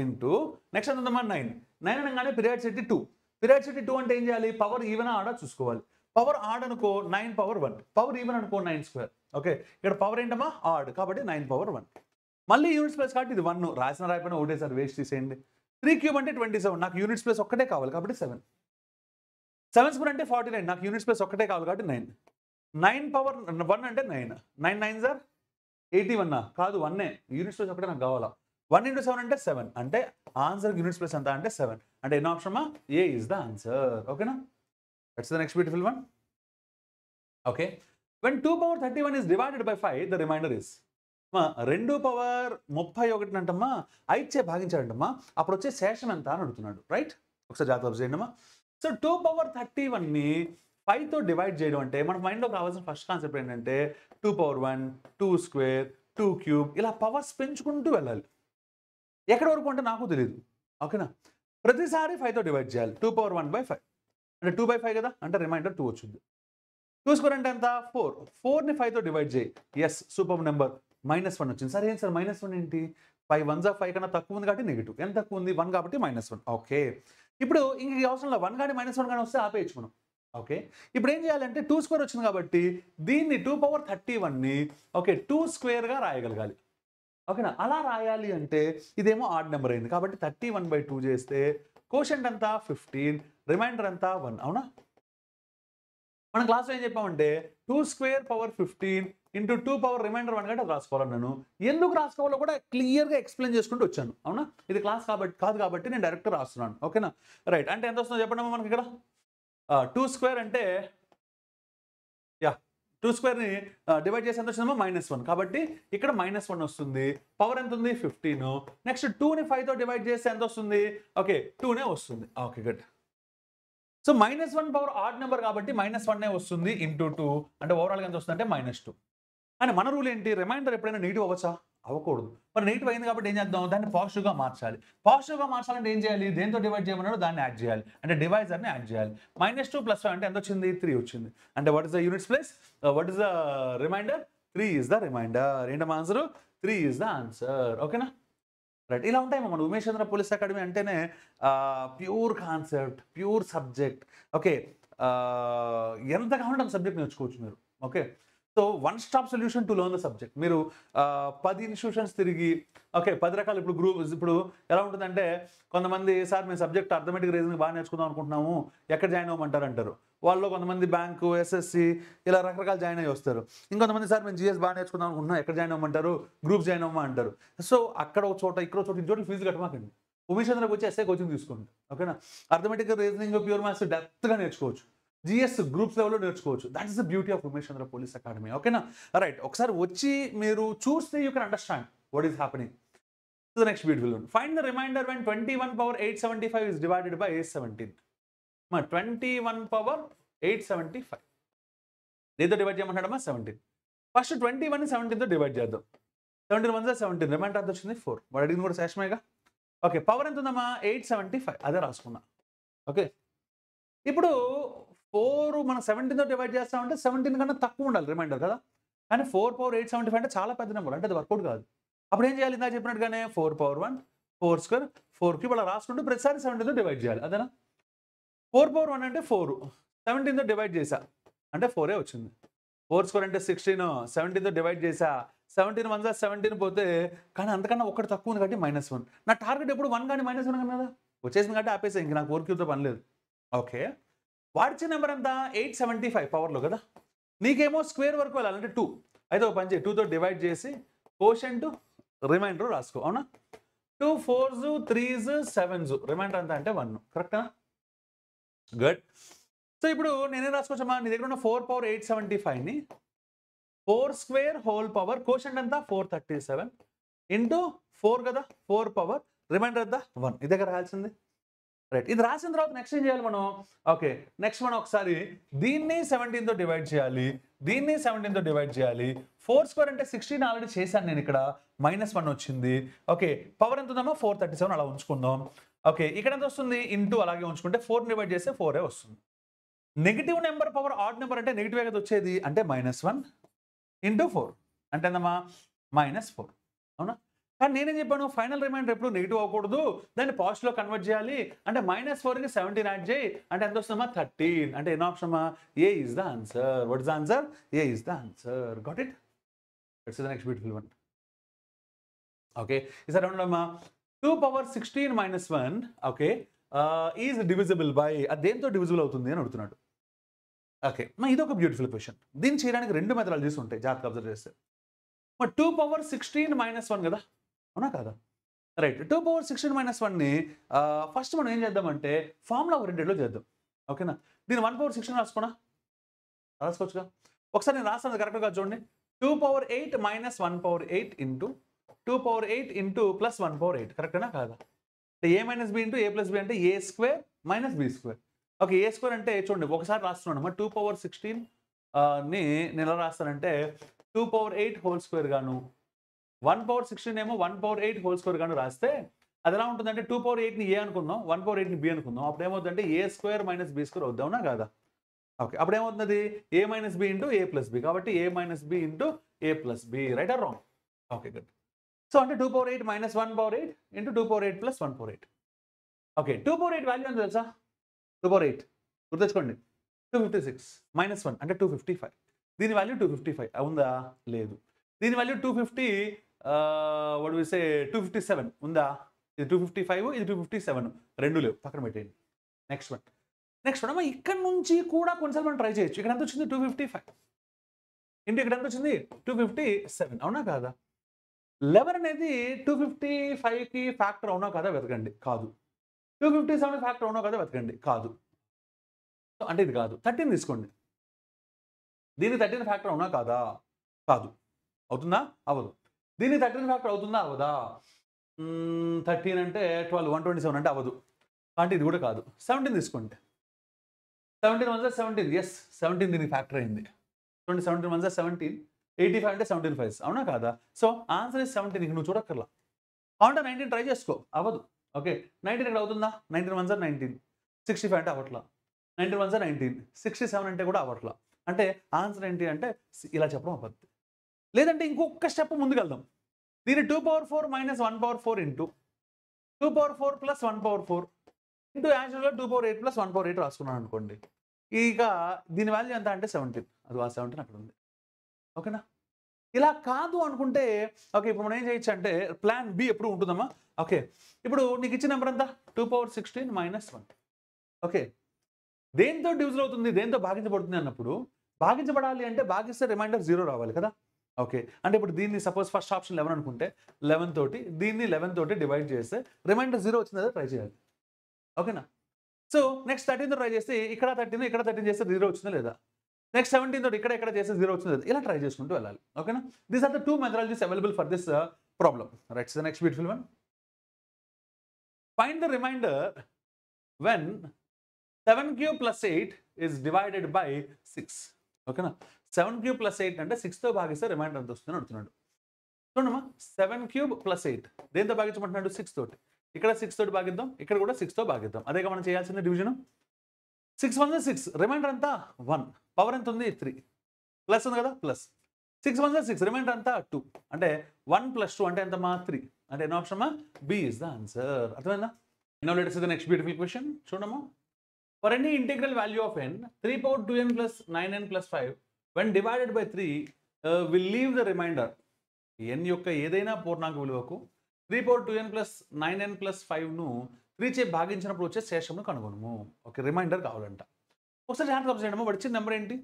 ఇంటూ నెక్స్ట్ ఎంతమ్మా 9 అనగానే పీరియాడిసిటీ 2. పీరియాడిసిటీ 2 అంటే ఏం చేయాలి, పవర్ ఈవెన్ ఆడ చూసుకోవాలి. పవర్ ఆడ్ అనుకో 9 పవర్ 1, పవర్ ఈవెన్ అనుకో 9 స్క్వేర్. ఓకే ఇక్కడ పవర్ ఏంటమ్మా ఆడ్ కాబట్టి 9 పవర్ 1. మళ్ళీ యూనిట్స్ ప్లేస్ కాబట్టి ఇది 1, రాయిపోయినా ఒకటేసారి వేస్ట్ తీసేయండి. 3 క్యూబ్ అంటే 27, నాకు యూనిట్స్ ప్లేస్ ఒక్కటే కావాలి కాబట్టి 7. 7 స్క్వేర్ అంటే 49, నాకు యూనిట్స్ ప్లేస్ ఒక్కటే కావాలి కాబట్టి 9. 9 పవర్ 1 అంటే 9, 9 9s are 81 కాదు 1 యూనిట్స్ ప్లేస్ ఒకటే నాకు కావాలా. 1 into 7 అంటే 7 అంటే ఆన్సర్ యూనిట్స్ ప్లేస్ ఎంత అంటే 7 అంటే ఎన్నో option A is the answer. ఓకేనా, that's the next beautiful one. Okay when 2 power 31 is divided by 5 the remainder is 2 power 31 అంటమ్మా 5 చే భాగించాడంటమ్మా, అప్పుడు వచ్చే శేషం ఎంత అని అడుగుతున్నాడు. రైట్, ఒకసారి జాగ్రత్త అబ్జర్వ్ చేయండి అమ్మా. సో 2 పవర్ 31ని 5తో డివైడ్ చేయడం అంటే మనకు మైండ్లోకి రావాల్సిన ఫస్ట్ కాన్సెప్ట్ ఏంటంటే 2 పవర్ 1, 2 స్క్వేర్, 2 క్యూబ్ ఇలా పవర్స్ పెంచుకుంటూ వెళ్ళాలి. ఎక్కడి వరకు అంటే నాకు తెలియదు. ఓకేనా, ప్రతిసారి 5తో డివైడ్ చేయాలి. 2 పవర్ 1/5 అంటే 2/5 కదా, అంటే రిమైండర్ 2 వచ్చింది. 2 స్క్వేర్ అంటే ఎంత 4, 4ని 5తో డివైడ్ చేయి. ఎస్ సూపర్ నెంబర్ -1 వచ్చింది. సరే ఏంటి సార్ -1 ఏంటి, 5 1s are 5 కన్నా తక్కువ ఉంది కాబట్టి నెగిటివ్, ఎంత తక్కువ ఉంది 1 కాబట్టి -1. ఓకే ఇప్పుడు ఇంక ఈ అవసరంలో 1 కానీ -1 కానీ వస్తే ఆపేయచ్చు మనం. ఓకే ఇప్పుడు ఏం చేయాలంటే 2 స్క్వేర్ వచ్చింది కాబట్టి దీన్ని 2 పవర్ 31ని ఓకే 2 స్క్వేర్గా రాయగలగాలి. ఓకేనా, అలా రాయాలి అంటే ఇదేమో ఆడ్ నెంబర్ అయింది కాబట్టి 31/2 చేస్తే కోషెంట్ అంతా 15, రిమైండర్ అంతా 1. అవునా, మనం క్లాస్లో ఏం చెప్పామంటే 2 square power 15 into 2 power remainder 1 కంటే అది రాసుకోవాలన్నాను. ఎందుకు రాసుకోవాలో కూడా క్లియర్గా ఎక్స్ప్లెయిన్ చేసుకుంటూ వచ్చాను. అవునా, ఇది క్లాస్ కాబట్టి కాదు కాబట్టి నేను డైరెక్ట్గా రాస్తున్నాను. ఓకేనా రైట్, అంటే ఎంత వస్తుందో చెప్పండి మనకి ఇక్కడ 2 స్క్వేర్ అంటే 2 స్క్వేర్ని డివైడ్ చేసి ఎంత వచ్చిందమ్మా -1 కాబట్టి ఇక్కడ -1 వస్తుంది. పవర్ ఎంత ఉంది 15. నెక్స్ట్ 2ని 5తో డివైడ్ చేస్తే ఎంత వస్తుంది, ఓకే 2నే వస్తుంది. Okay good. So -1 power odd number కాబట్టి -1 వస్తుంది ఇంటూ 2 అంటే ఓవరాల్గా ఎంత వస్తుంది అంటే -2. అని మన రూల్ ఏంటి, రిమైండర్ ఎప్పుడైనా నెగిటివ్ అవ్వచ్చా, అవ్వకూడదు. మరి నెగిటివ్ అయింది కాబట్టి ఏం చేద్దాం, దాన్ని పాజిటివ్గా మార్చాలి. పాజిటివ్గా మార్చాలంటే ఏం చేయాలి, దేంతో డివైడ్ చేయమన్నాడు దాన్ని యాడ్ చేయాలి, అంటే డివైజర్ని యాడ్ చేయాలి. -2 + 5 అంటే ఎంత వచ్చింది 3 వచ్చింది. అంటే what is the units place, what is the remainder, 3 is the remainder. ఏంటమ్మా ఆన్సర్ 3 ఇస్ ద ఆన్సర్. ఓకేనా రైట్, ఇలా ఉంటాయి మన ఉమేష్ చంద్ర పోలీస్ అకాడమీ అంటేనే pure concept, pure subject. Okay ఎంత కావాలంటే అంత సబ్జెక్ట్ నేర్చుకోవచ్చు మీరు. Okay so 1 stop solution to learn the subject. మీరు 10 ఇన్స్టిట్యూషన్స్ తిరిగి ఓకే 10 రకాలు ఇప్పుడు ఎలా ఉంటుందంటే కొంతమంది సార్ మేము సబ్జెక్ట్ అర్థమెటిక్ రీజనింగ్ బాగా నేర్చుకుందాం అనుకుంటున్నాము, ఎక్కడ జాయిన్ అవ్వమంటారు అంటారు. వాళ్ళు కొంతమంది బ్యాంకు, ఎస్ఎస్సి ఇలా రకరకాలు జాయిన్ అయ్యి వస్తారు. ఇంకొంతమంది సార్ మేము జిఎస్ బాగా నేర్చుకుందాం అనుకుంటున్నాం, ఎక్కడ జాయిన్ అవ్వమంటారు, గ్రూప్ జాయిన్ అవ్వమంటారు. సో అక్కడ ఒక చోట ఇక్కడ చోట ఇంచోటి ఫీజు కట్టమాకండి. ఉమేష్ చంద్రకు వచ్చి ఎస్ఐ కోచింగ్ తీసుకోండి. ఓకేనా, అర్థమెటిక్ రీజనింగ్, ప్యూర్ మ్యాథ్స్ డెప్త్గా నేర్చుకోవచ్చు. జిఎస్ గ్రూప్స్ లెవెల్లో నేర్చుకోవచ్చు. That is the beauty of Umesh Chandra police academy. ఓకేనా రైట్, ఒకసారి వచ్చి మీరు చూస్తే you can understand what is happening. The next beautiful one, find the remainder when 21 power 875 is divided by 817. 21 power 875 దేంతో డివైడ్ చేయమంటాడమ్మా 17. ఫస్ట్ 21ని 17తో డివైడ్ చేద్దాం. 17 1s are 17, రిమైండర్ ఎంత వచ్చింది 4. వాడు అడిగింది కూడా శేషమేగా. ఓకే పవర్ ఎంత ఉందమ్మా 875, అదే రాసుకున్నా. ఓకే ఇప్పుడు 4 మనం 17తో డివైడ్ చేస్తామంటే 17 కన్నా తక్కువ ఉండాలి రిమైండర్ కదా, కానీ 4 పవర్ 875 అంటే చాలా పెద్ద నెంబర్, అంటే అది వర్కౌట్ కాదు. అప్పుడు ఏం చేయాలి, ఇందా చెప్పినట్టుగానే 4 పవర్ 1, 4 స్క్వేర్, 4 క్యూబ్ అలా రాసుకుంటూ ప్రతిసారి 17తో డివైడ్ చేయాలి. అదేనా 4 పవర్ 1 అంటే 4, 17తో డివైడ్ చేశా అంటే 4 వచ్చింది. 4 స్క్వేర్ అంటే 16, 17తో డివైడ్ చేసా, 17 1 17 పోతే, కానీ అంతకన్నా ఒకటి తక్కువ ఉంది కాబట్టి -1. నా టార్గెట్ ఎప్పుడు 1 కానీ -1 కానీ కదా, వచ్చేసింది కాబట్టి ఆపేసా, ఇంక నాకు 4 క్యూబ్తో పని లేదు. ఓకే, వాడిచ్చే నెంబర్ ఎంత 875 పవర్లో కదా, నీకేమో స్క్వేర్ వరకు వెళ్ళాలంటే 2. అయితే ఒక పని చేయి, 2తో డివైడ్ చేసి కోషెంట్ రిమైండర్ రాసుకో, అవునా. 2 4s 3s 7s రిమైండర్ అంతా అంటే 1. కరెక్టా? గుడ్. సో ఇప్పుడు నేనేం రాసుకోవచ్చమ్మా, నీ దగ్గర ఉన్న 4 పవర్ 875ని 4 స్క్వేర్ హోల్ పవర్ కోషెంట్ అంతా 437 ఇంటూ 4 కదా, 4 పవర్ రిమైండర్ అంతా 1. ఇది దగ్గర రాయాల్సింది. రైట్, ఇది రాసిన తర్వాత నెక్స్ట్ ఏం చేయాలి మనం? ఓకే, నెక్స్ట్ మనం ఒకసారి దీన్ని 17తో డివైడ్ చేయాలి, దీన్ని 17తో డివైడ్ చేయాలి. 4 స్క్వేర్ అంటే 16 ఆల్రెడీ చేశాను నేను, ఇక్కడ -1 వచ్చింది. ఓకే, పవర్ ఎంత ఉందమ్మా 437, అలా ఉంచుకుందాం. ఓకే, ఇక్కడ ఎంత వస్తుంది? ఇంటూ అలాగే ఉంచుకుంటే 4 డివైడ్ చేస్తే 4 వస్తుంది. Negative number power odd number అంటే నెగిటివ్ కదా వచ్చేది, అంటే -1 ఇంటూ 4 అంటే ఏందమ్మా -4, అవునా. కానీ నేనేం చెప్పాను, ఫైనల్ రిమైండర్ ఎప్పుడు నెగిటివ్ అవ్వకూడదు, దాన్ని పాజిటివ్లో కన్వర్ట్ చేయాలి. అంటే -4కి 17 యాడ్ చేయి అంటే ఎంత వస్తుందమ్మా 13. అంటే ఎన్నో ఆప్షన్ అమ్మా? A is the answer. What is the answer? A is the answer. Got it? Let's see the next beautiful one. Okay, ఈసారి ఏమన్నామా, 2 power 16 - 1 okay is divisible by, అది దేంతో డివిజిబుల్ అవుతుంది అని అడుగుతున్నాడు. ఓకే, ఇది ఒక బ్యూటిఫుల్ క్వశ్చన్. దీన్ని చేయడానికి 2 మెథడాలజీస్ ఉంటాయి, జాగ్రత్తగా అబ్జర్వ్ చేస్తే. మరి 2 పవర్ 16 - 1 కదా, అవునా కాదా? రైట్, 2 పవర్ 16 - 1ని ఫస్ట్ మనం ఏం చేద్దామంటే ఫార్ములా ఓరియంటెడ్లో చేద్దాం. ఓకేనా, దీన్ని 1 పవర్ 16 రాసుకోవచ్చుగా. ఒకసారి నేను రాస్తాను కరెక్ట్గా చూడండి. 2 power 8 - 1 power 8 into 2 power 8 into plus 1 power 8. కరెక్టేనా కాదా? అంటే a - b into a + b అంటే a square - b square. Okay, A square అంటే చూడండి ఒకసారి రాస్తున్నాను అమ్మా. 2 పవర్ 16 ని నేను ఎలా రాస్తానంటే 2 పవర్ 8 హోల్ స్క్వేర్ గాను, 1 పవర్ 16 ఏమో 1 పవర్ 8 హోల్ స్క్వేర్ గాను రాస్తే అది ఎలా ఉంటుందంటే 2 పవర్ 8ని ఏ అనుకుందాం, 1 పవర్ 8ని బి అనుకుందాం. అప్పుడు ఏమవుతుందంటే a స్క్వేర్ - b స్క్వేర్ అవుద్దావునా కాదా? ఓకే, అప్పుడు ఏమవుతుంది a - b into a + b. కాబట్టి a - b into a + b. Right are wrong? Okay, good. So అంటే 2 power 8 - 1 power 8 into 2 power 8 + 1 power 8. Okay, 2 power 8 value ఎంత తెలుసా? 2 పవర్ 8 గుర్తుంచుకోండి, 256 -1 అంటే 255. దీని వాల్యూ 255 ఉందా? లేదు. దీని వాల్యూ 250 వాట్ వి సే 257 ఉందా? ఇది 255, ఇది 257, రెండు లేవు, పక్కన పెట్టేయండి. నెక్స్ట్ వన్ అమ్మా, ఇక్కడ నుంచి కూడా కొన్నిసార్లు మనం ట్రై చేయొచ్చు. ఇక్కడ ఎంత వచ్చింది? 255 ఇంటూ ఇక్కడ ఎంత వచ్చింది? 257, అవునా కాదా? 11 అనేది 255కి ఫ్యాక్టర్ అవునా కాదా వెతకండి. కాదు. 257 ఫ్యాక్టర్ అవునా కాదా వెతకండి. కాదు. అంటే ఇది కాదు. 13 తీసుకోండి. దీనికి 13 ఫ్యాక్టర్ అవునా కాదా? కాదు. అవుతుందా? అవ్వదు. దీనికి 13 ఫ్యాక్టర్ అవుతుందా? అవ్వదా? 13 అంటే 12, 127 అంటే అవ్వదు. అంటే ఇది కూడా కాదు. 17 తీసుకోండి. 17 1 17, ఎస్ 17 దీనికి ఫ్యాక్టర్ అయింది. చూడండి, 17 1 17, 85 అంటే 17 5, అవునా కాదా? So answer is 17. ఇంక నువ్వు చూడక్కర్లా. కావాలంటే 19 ట్రై చేసుకో, అవ్వదు. ఓకే, 19 ఇక్కడ అవుతుందా? 19 1 19, 65 అంటే అవ్వట్లా. 19 1 19, 67 అంటే కూడా అవ్వట్లా. అంటే ఆన్సర్ ఏంటి అంటే ఇలా చెప్పడం అవ్వద్దు. లేదంటే ఇంకొక స్టెప్ ముందుకెళ్దాం. దీన్ని 2 power 4 - 1 power 4 into 2 power 4 + 1 power 4 into యాక్చువల్గా 2 పవర్ 8 + 1 పవర్ 8 రాసుకున్నాను అనుకోండి. ఇక దీని వాల్యూ ఎంత అంటే 17. అది ఆ 17 అక్కడ ఉంది. ఓకేనా? ఇలా కాదు అనుకుంటే ఓకే, ఇప్పుడు మనం ఏం చేయొచ్చు అంటే ప్లాన్ బి ఎప్పుడు ఉంటుందమ్మా. ఓకే, ఇప్పుడు నీకు ఇచ్చిన నెంబర్ ఎంత? 2 పవర్ 16 - 1. ఓకే, దేంతో డివిజన్ అవుతుంది, దేంతో భాగించబడుతుంది అన్నప్పుడు భాగించబడాలి అంటే భాగిస్తే రిమైండర్ 0 రావాలి కదా. ఓకే, అంటే ఇప్పుడు దీన్ని సపోజ్ ఫస్ట్ ఆప్షన్ 11 అనుకుంటే 11 తోటి దీన్ని 11 తోటి డివైడ్ చేస్తే రిమైండర్ 0 వచ్చింది కదా, ట్రై చేయాలి. ఓకేనా? సో నెక్స్ట్ 13తో ట్రై చేస్తే ఇక్కడ 13 ఇక్కడ 13 చేస్తే 0 వచ్చిందా లేదా? నెక్స్ట్ 17 తోటి ఇక్కడ చేస్తే 0 వచ్చిందా లేదా? ఇలా ట్రై చేసుకుంటూ వెళ్ళాలి. ఓకేనా? These are the 2 methodologies available for this problem. Right, so next beautiful one. Find the remainder when 7 cube plus 8 is divided by 6. ఓకేనా? 7 cube plus 8 అంటే 6తో భాగిస్తే రిమైండర్ ఎంత వస్తుందని అడుగుతున్నాడు. చూడమ్మా, 7 cube plus 8 దేంతో భాగించమంటున్నాడు? 6 తోటి. ఇక్కడ 6 తోటి భాగిద్దాం, ఇక్కడ కూడా 6తో భాగిద్దాం. అదేగా మనం చేయాల్సిన డివిజన్. 6 1 6, రిమైండర్ అంతా 1, పవర్ ఎంత ఉంది? 3, ప్లస్ ఉంది కదా, ప్లస్ 6 1 6, రిమైండర్ అంతా 2, అంటే 1 + 2 అంటే ఎంతమ్మా? 3. అంటే ఎన్నో ఆప్షన్ అమ్మా? B is the answer. అర్థమైందా? Now let us see the next beautiful question. చూడమ్మా, for any integral value of n 3 power 2n plus 9n plus 5 when divided by 3 will leave the remainder n యొక్క ఏదైనా పూర్ణాంక విలువకు 3 power 2n plus 9n plus 5ను 3 చే భాగించినప్పుడు వచ్చే శేషమును కనుగొనము. Okay, reminder కావాలంట. ఒకసారి జాగ్రత్త అబ్జర్వ్ చేయడము. వచ్చిన నెంబర్ ఏంటి?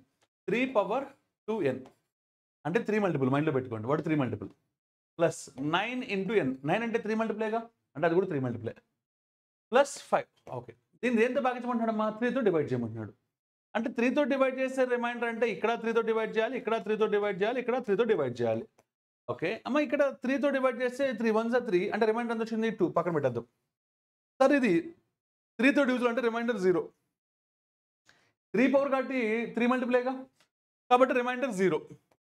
3 పవర్ 2n అంటే 3 మల్టిపుల్, మైండ్లో పెట్టుకోండి. వాడు 3 మల్టిపుల్ ప్లస్ 9 ఇంటూ n. 9 అంటే 3 మల్టిప్లేగా, అంటే అది కూడా 3 మల్టిప్లే ప్లస్ 5. ఓకే, దీన్ని దేంతో భాగించమంటున్నాడమ్మా? 3తో డివైడ్ చేయమంటున్నాడు. అంటే 3తో డివైడ్ చేసే రిమైండర్ అంటే ఇక్కడ 3తో డివైడ్ చేయాలి, ఇక్కడ 3తో డివైడ్ చేయాలి, ఇక్కడ 3తో డివైడ్ చేయాలి. ఓకే అమ్మ, ఇక్కడ 3తో డివైడ్ చేస్తే 3 1s 3 అంటే రిమైండర్ ఎంత వచ్చింది? 2. పక్కన పెట్టద్దాం సార్. ఇది 3తో డివిజన్ అంటే రిమైండర్ 0. 3 పవర్ కాబట్టి 3 మల్టిప్లేగా, కాబట్టి రిమైండర్ 0.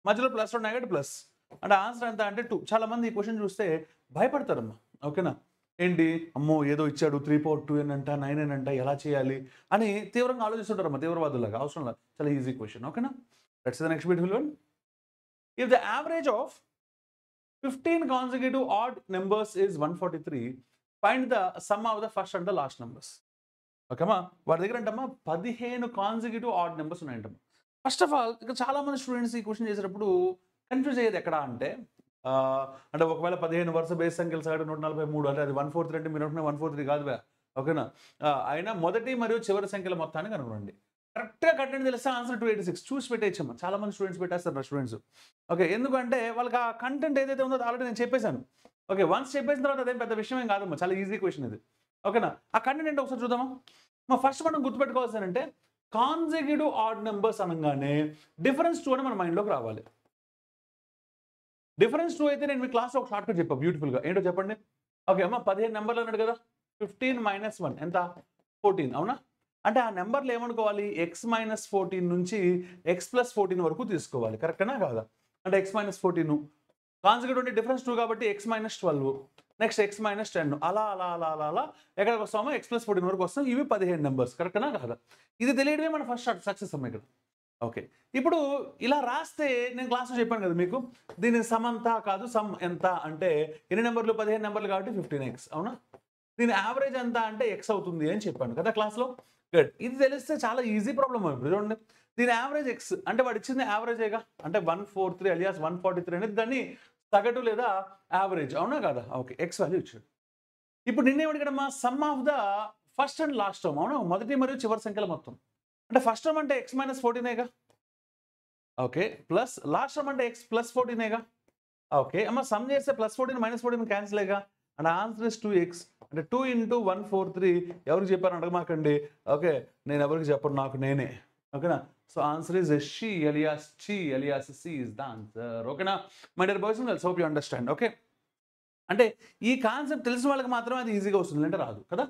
మధ్యలో ప్లస్ ఉన్నాయి కాబట్టి ప్లస్. అంటే ఆన్సర్ ఎంత అంటే 2. చాలా మంది ఈ క్వశ్చన్ చూస్తే భయపడతారమ్మా. ఓకేనా, ఏంటి అమ్మో ఏదో ఇచ్చాడు 3 పవర్ 2n అంట 9n అంట ఎలా చేయాలి అని తీవ్రంగా ఆలోచిస్తుంటారమ్మా, తీవ్రవాదులాగా. అవసరం లేదు, చాలా ఈజీ క్వశ్చన్. ఓకేనా, let's see the next beautiful one. If the average of 15 consecutive odd numbers is 143, find the sum of the first and the last numbers. ఓకేమా, వాడి దగ్గర అంటమ్మా 15 కాన్సిక్యూటివ్ ఆడ్ నెంబర్స్ ఉన్నాయంటమ్మా. ఫస్ట్ ఆఫ్ ఆల్ ఇక్కడ చాలా మంది students ఈ question చేసేటప్పుడు కన్ఫ్యూజ్ అయ్యేది ఎక్కడ అంటే అంటే ఒకవేళ 15 వరుస బేస్ సంఖ్యలు సగటు 143 అంటే అది 143 అంటే మీరు అనుకున్న 143 కాదు బా. ఓకేనా, అయినా మొదటి మరియు చివరి సంఖ్యల మొత్తాన్ని కనుగొనండి. కరెక్ట్గా కంటెంట్ తెలిస్తే ఆన్సర్ 286 చూసి పెట్టేయచ్చమ్మా. చాలా మంది స్టూడెంట్స్ పెట్టేస్తారు నా స్టూడెంట్స్. ఓకే, ఎందుకంటే వాళ్ళకి ఆ కంటెంట్ ఏదైతే ఉందో ఆల్రెడీ నేను చెప్పేశాను. ఓకే, వన్స్ చెప్పేసిన తర్వాత అదేం పెద్ద విషయం ఏం కాదమ్మా, చాలా ఈజీ క్వశ్చన్ ఇది. ఓకేనా, ఆ కంటెంట్ ఏంటో ఒకసారి చూద్దామా. ఫస్ట్ మనం గుర్తుపెట్టుకోవాల్సిందంటే కాన్సిక్యూటివ్ ఆడ్ నెంబర్స్ అనగానే డిఫరెన్స్ 2 అని మన మైండ్లోకి రావాలి. డిఫరెన్స్ 2 అయితే నేను మీ క్లాస్లో ఒక షార్ట్కట్ చెప్పా బ్యూటిఫుల్గా. ఏంటో చెప్పండి. ఓకే అమ్మ, 15 నెంబర్లు అన్నాడు కదా, 15 - 1 ఎంత? 14. అవునా, అంటే ఆ నెంబర్లు ఏమనుకోవాలి? x - 14 నుంచి x + 14 వరకు తీసుకోవాలి. కరెక్టేనా కాదా? అంటే x - 14 కాన్సిక్యూటివ్ అంటే డిఫరెన్స్ 2 కాబట్టి x - 12 నెక్స్ట్ x - 10 అలా అలా అలా అలా అలా ఎక్కడికి వస్తామో x + 14 వరకు వస్తాం. ఇవి 15 నెంబర్స్. కరెక్టేనా కాదా? ఇది తెలియడమే మన ఫస్ట్ సక్సెస్ అమ్మ ఇక్కడ. ఓకే, ఇప్పుడు ఇలా రాస్తే నేను క్లాస్లో చెప్పాను కదా మీకు, దీని సమ్ అంతా కాదు, సమ్ ఎంత అంటే ఎన్ని నెంబర్లు? 15 నెంబర్లు కాబట్టి 15x. అవునా, దీని యావరేజ్ ఎంత అంటే x అవుతుంది అని చెప్పాను కదా క్లాస్లో. గుడ్, ఇది తెలిస్తే చాలా ఈజీ ప్రాబ్లమ్. ఇప్పుడు చూడండి, దీని యావరేజ్ x అంటే వాడు ఇచ్చింది యావరేజేగా, అంటే 143 అలియాస్ 143 అనేది దాన్ని సగటు లేదా యావరేజ్. అవునా కదా? ఓకే, x వాల్యూ ఇచ్చాడు. ఇప్పుడు నిన్నే అడిగాడమ్మా sum of the first and last term. అవునా, మొదటి మరియు చివరి సంఖ్యల మొత్తం. అంటే ఫస్ట్ టర్మ్ అంటే x - 14ఏగా. ఓకే, ప్లస్ లాస్ట్ టర్మ్ అంటే x + 14ఏగా. ఓకే అమ్మ, సమ్ చేస్తే +14 - 14 క్యాన్సిలేగా. And answer is 2x. అంటే 2 × 143 ఎవరికి చెప్పారు అడగమాకండి. ఓకే, నేను ఎవరికి చెప్పను, నాకు నేనే. ఓకేనా, so answer is C alias C alias C is the answer. ఓకేనా my dear boys and girls, hope you understand. Okay, అంటే ఈ కాన్సెప్ట్ తెలిసిన వాళ్ళకి మాత్రమే అది ఈజీగా వస్తుంది, అంటే రాదు కదా.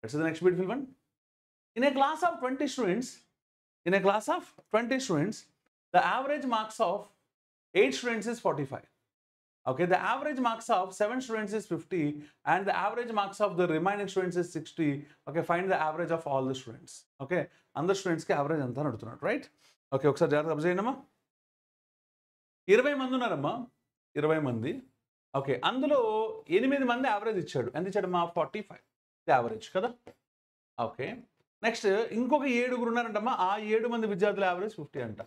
Let's see the next beautiful one. In a class of 20 students, the average marks of 8 students is 45. Okay, the average marks of 7 students is 50 and the average marks of the remaining students is 60. Okay, find the average of all the students. Okay, అందరు students కి average ఎంత అని అడుగుతున్నాడు, right? Okay, ఒకసారి జాగ్రత్త observe చేయండి అమ్మా. 20 మంది ఉన్నారమ్మా, 20 మంది. ఓకే, అందులో 8 మంది యావరేజ్ ఇచ్చాడు. ఎంత ఇచ్చాడమ్మా? 45 యావరేజ్ కదా. ఓకే, నెక్స్ట్ ఇంకొక 7 ఉన్నారంటమ్మా, ఆ 7 మంది విద్యార్థుల యావరేజ్ 50 అంట.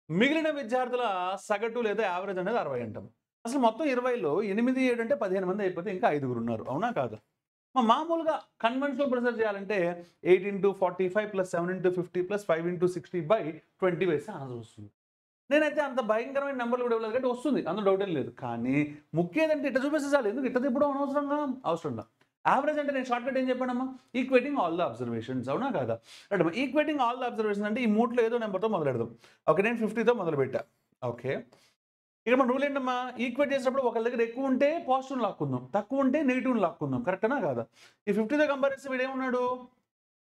మిగిలిన విద్యార్థుల సగటు లేదా యావరేజ్ అనేది 60 అంటాం. అసలు మొత్తం 20లో 8, 7 అంటే 15 మంది అయిపోతే ఇంకా 5 ఉన్నారు. అవునా కాదా? మామూలుగా కన్వెన్షనల్ ప్రొసీజర్ చేయాలంటే 8 × 45 + 7 × 50 + 5 × 60/20 వేస్తే ఆన్సర్ వస్తుంది. నేనైతే అంత భయంకరమైన నెంబర్లు కూడా ఇవ్వలేదు కాబట్టి వస్తుంది, అందులో డౌట్ ఏం లేదు. కానీ ముఖ్యం ఏంటంటే ఇట్లా చూపిస్తే చాలు. ఎందుకు ఇట్లా తిప్పడం అనవసరంగా అవసరం లేదు. యావరేజ్ అంటే నేను షార్ట్కట్ ఏం చెప్పానమ్మా? Equating all the observations. అవునా కాదా? Right, equating all the observations అంటే ఈ 3లో ఏదో నెంబర్తో మొదలెడదాం. ఓకే, నేను 50తో మొదలు పెట్టా. ఓకే, ఇక్కడ మన రూల్ ఏంటమ్మా? ఈక్వేట్ చేసినప్పుడు ఒకళ్ళ దగ్గర ఎక్కువ ఉంటే పాజిటివ్ లాక్కుందాం, తక్కువ ఉంటే నెగిటివ్ లాక్కుందాం. కరెక్టేనా కాదా? ఈ 50తో కంపేర్ చేస్తే వీడు ఏమున్నాడు?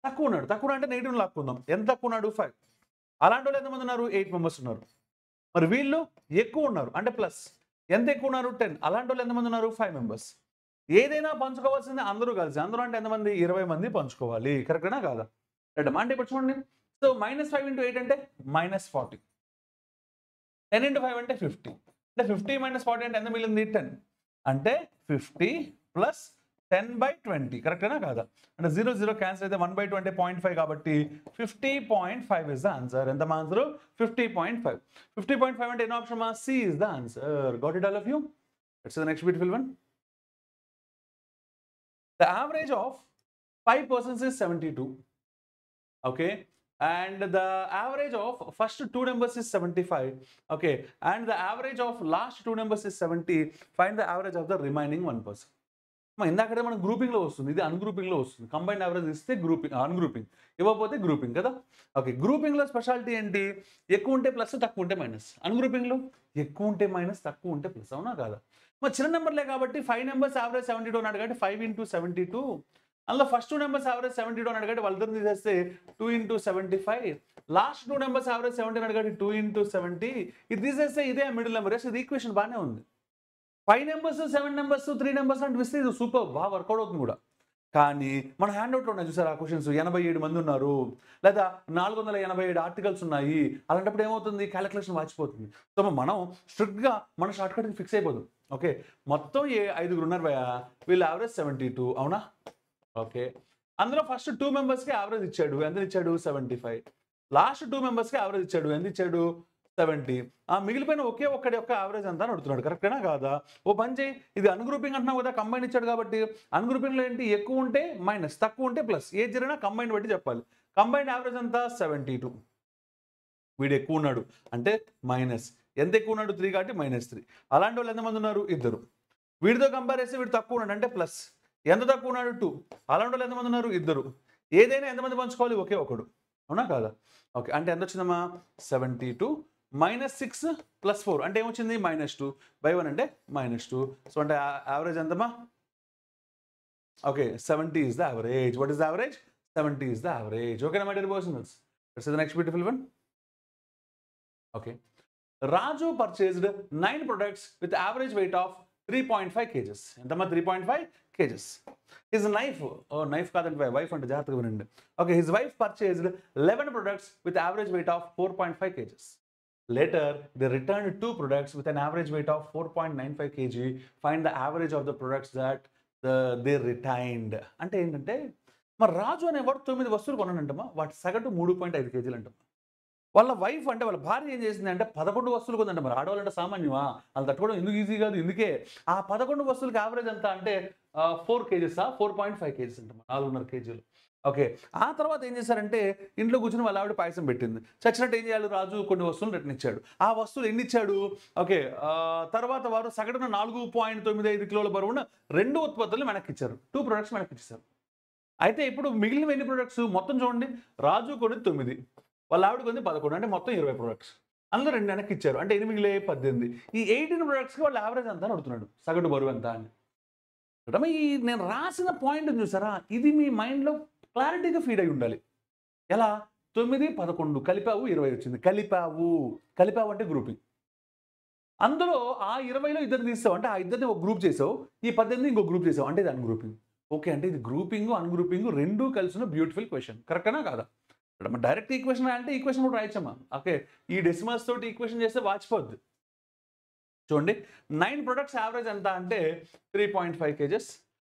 తక్కువ ఉన్నాడు. తక్కువ అంటే నెగిటివ్ లాక్కుందాం. ఎంత తక్కువ ఉన్నాడు? 5. అలాంటి వాళ్ళు ఎంతమంది ఉన్నారు? 8 మెంబర్స్ ఉన్నారు. మరి వీళ్ళు ఎక్కువ ఉన్నారు అంటే ప్లస్. ఎంత ఎక్కువ ఉన్నారు? 10. అలాంటి వాళ్ళు ఎంతమంది ఉన్నారు? 5 మెంబర్స్. ఏదైనా పంచుకోవాల్సింది అందరూ కలిసి. అందరూ అంటే ఎంతమంది? 20 మంది పంచుకోవాలి. కరెక్టేనా కాదా? రైట్, అంటే ఇప్పుడు చూడండి, సో -5 × 8 అంటే -40. 10 × 5 అంటే 50. అంటే 50 - 40 అంటే ఎంత మిగిలింది? 10. అంటే 50 + 10/20 కరెక్టేనా కాదా? అంటే 0 0 క్యాన్సిల్ అయితే 1/20 0.5 కాబట్టి 50.5 ఇస్ ద ఆన్సర్. ఎంత మా ఆన్సర్? 50.5. 50.5 అంటే ఎన్నో ఆప్షన్ మా? C is the answer. Got it all of you? Let's see the next beautiful one. The average of 5 persons is 72. Okay. And the average of first two numbers is 75. Okay. And the average of last two numbers is 70. Find the average of the remaining 1%. ఇందాకడే మనం గ్రూపింగ్లో వస్తుంది, ఇది అన్గ్రూపింగ్లో వస్తుంది. Combined average ఇస్తే grouping, అన్గ్రూపింగ్ ఇవ్వకపోతే grouping కదా. Okay, గ్రూపింగ్లో speciality ఏంటి? ఎక్కువ ఉంటే ప్లస్, తక్కువ ఉంటే మైనస్. అన్గ్రూపింగ్లో ఎక్కువ ఉంటే మైనస్, తక్కువ ఉంటే ప్లస్. అవునా కాదా? మరి చిన్న నెంబర్లే కాబట్టి 5 నెంబర్స్ యావరేజ్ 72 అన్నాడు కాబట్టి 5 into 72. అందులో ఫస్ట్ 2 నెంబర్స్ యావరేజ్ 72 అన్నాడు కాబట్టి వాళ్ళిద్దరు తీసేస్తే 2 into 75. లాస్ట్ 2 నెంబర్స్ యావరేజ్ 70 అన్నాడు కాబట్టి 2 into 70. ఇది తీసేస్తే ఇదే మిడిల్ నెంబర్. ఇది ఈక్వేషన్ బాగానే ఉంది. 5 నెంబర్స్ 7 నెంబర్స్ 3 నెంబర్స్ అంటే ఇస్తే ఇది సూపర్, బాగా వర్కౌట్ అవుతుంది కూడా. కానీ మన హ్యాండ్అవుట్లో ఉన్నాయి చూసారు ఆ క్వశ్చన్స్, 87 మంది ఉన్నారు లేదా 487 ఆర్టికల్స్ ఉన్నాయి. అలాంటప్పుడు ఏమవుతుంది? క్యాలిక్యులేషన్ వాచిపోతుంది. సో మనం స్ట్రిక్ట్గా మన షార్ట్ కట్ ఫిక్స్ అయిపోదు. ఓకే, మొత్తం 5 ఉన్నారు భయ, వీళ్ళు యావరేజ్ 72. అవునా? ఓకే, అందులో ఫస్ట్ 2 మెంబర్స్కి యావరేజ్ ఇచ్చాడు. ఎంత ఇచ్చాడు? 75. లాస్ట్ 2 మెంబర్స్కి యావరేజ్ ఇచ్చాడు. ఎంత ఇచ్చాడు? 70. మిగిలిపోయిన ఒకే ఒక్కడి యొక్క యావరేజ్ అంతా అడుగుతున్నాడు. కరెక్టేనా కాదా? ఓ పని చేయి, ఇది అన్గ్రూపింగ్ అంటున్నావు కదా, కంబైన్ ఇచ్చాడు కాబట్టి అన్గ్రూపింగ్లో ఏంటి? ఎక్కువ ఉంటే మైనస్, తక్కువ ఉంటే ప్లస్. ఏది జరిగినా కంబైన్ బట్టి చెప్పాలి. కంబైన్ యావరేజ్ అంతా 72. వీడు ఎక్కువ ఉన్నాడు అంటే మైనస్. ఎంత ఎక్కువ ఉన్నాడు? 3 కాబట్టి -3. అలాంటి వాళ్ళు ఎంతమంది ఉన్నారు? 2. వీడితో కంపేర్ చేస్తే వీడు తక్కువ ఉన్నాడు అంటే ప్లస్. ఎంత తక్కువ ఉన్నాడు? 2. అలాంటి వాళ్ళు ఎంతమంది ఉన్నారు? 2. ఏదైనా ఎంతమంది పంచుకోవాలి? ఒకే ఒకడు. అవునా కాదా? ఓకే, అంటే ఎంత వచ్చిందమ్మా? 72 -6 + 4 అంటే ఏమొచ్చింది? -2. బై 1 అంటే -2. సో అంటే యావరేజ్ ఎంతమ్మా? Okay, 70 is the average. What is the average? 70 is the average. Okay, my dear boys and girls. Let's see the next beautiful one. Okay. Raju purchased 9 products with average weight of 3.5 kgs. Entama 3.5 kgs. His knife, oh knife kadanti wife ante jagrataga vinandi. Okay, his wife purchased 11 products with average weight of 4.5 kgs. Later, they returned 2 products with an average weight of 4.95 kg. Find the average of the products that they retained. అంటే ఏంటంటే మరి రాజు అనేవాడు 9 వస్తువులు కొన్నాడంటమ్మా, వాటి సగటు 3.5 kg అంటమ్మా. వాళ్ళ wife అంటే వాళ్ళ భార్య ఏం చేసింది అంటే 11 వస్తువులు కొందంట. మరి ఆడవాళ్ళంటే సామాన్యమా? వాళ్ళు తట్టుకోవడం ఎందుకు ఈజీ కాదు. ఎందుకే ఆ 11 వస్తువులకి యావరేజ్ ఎంత అంటే 4 kgs, 4.5 kgs అంటమ్మా, 4.5 kgలు. ఓకే, ఆ తర్వాత ఏం చేశారంటే ఇంట్లో కూర్చొని వాళ్ళ ఆవిడ పాయసం పెట్టింది. చచ్చినట్టు ఏం చేయాలి? రాజు కొన్ని వస్తువులు రిటర్న్ ఇచ్చాడు. ఆ వస్తువులు ఎన్ని ఇచ్చాడు? ఓకే, తర్వాత వారు సగటున 4.95 కిలోల బరువున 2 ఉత్పత్తులు వెనక్కి ఇచ్చారు. 2 ప్రొడక్ట్స్ వెనక్కి ఇచ్చారు. అయితే ఇప్పుడు మిగిలిన ఎన్ని ప్రొడక్ట్స్? మొత్తం చూడండి, రాజు కొన్ని 9, వాళ్ళ ఆవిడ కొన్ని 11, అంటే మొత్తం 20 ప్రొడక్ట్స్. అందులో 2 వెనక్కి ఇచ్చారు, అంటే 8 మిగిలే 18. ఈ 18 ప్రొడక్ట్స్కి వాళ్ళ యావరేజ్ ఎంత అని అడుగుతున్నాడు, సగటు బరువు ఎంత అని. ఈ నేను రాసిన పాయింట్ చూసారా, ఇది మీ మైండ్లో క్లారిటీగా ఫీడ్ అయి ఉండాలి. ఎలా? 9, 11 కలిపావు 20 వచ్చింది. కలిపావు అంటే గ్రూపింగ్. అందులో ఆ 20లో ఇద్దరు తీసావు అంటే ఆ ఇద్దరిని ఒక గ్రూప్ చేసావు, ఈ 18 ఇంకో గ్రూప్ చేసావు అంటే ఇది అన్గ్రూపింగ్. ఓకే, అంటే ఇది గ్రూపింగ్ అన్గ్రూపింగ్ రెండూ కలిసిన బ్యూటిఫుల్ క్వశ్చన్. కరెక్టేనా కాదా? డైరెక్ట్ ఈక్వేషన్ అంటే ఈక్వేషన్ కూడా రాయచ్చమ్మా. ఓకే, ఈ డెసిమల్స్ తోటి ఈక్వేషన్ చేస్తే వాచిపోద్ది. చూడండి, 9 ప్రొడక్ట్స్ యావరేజ్ ఎంత అంటే 3.5 kgs.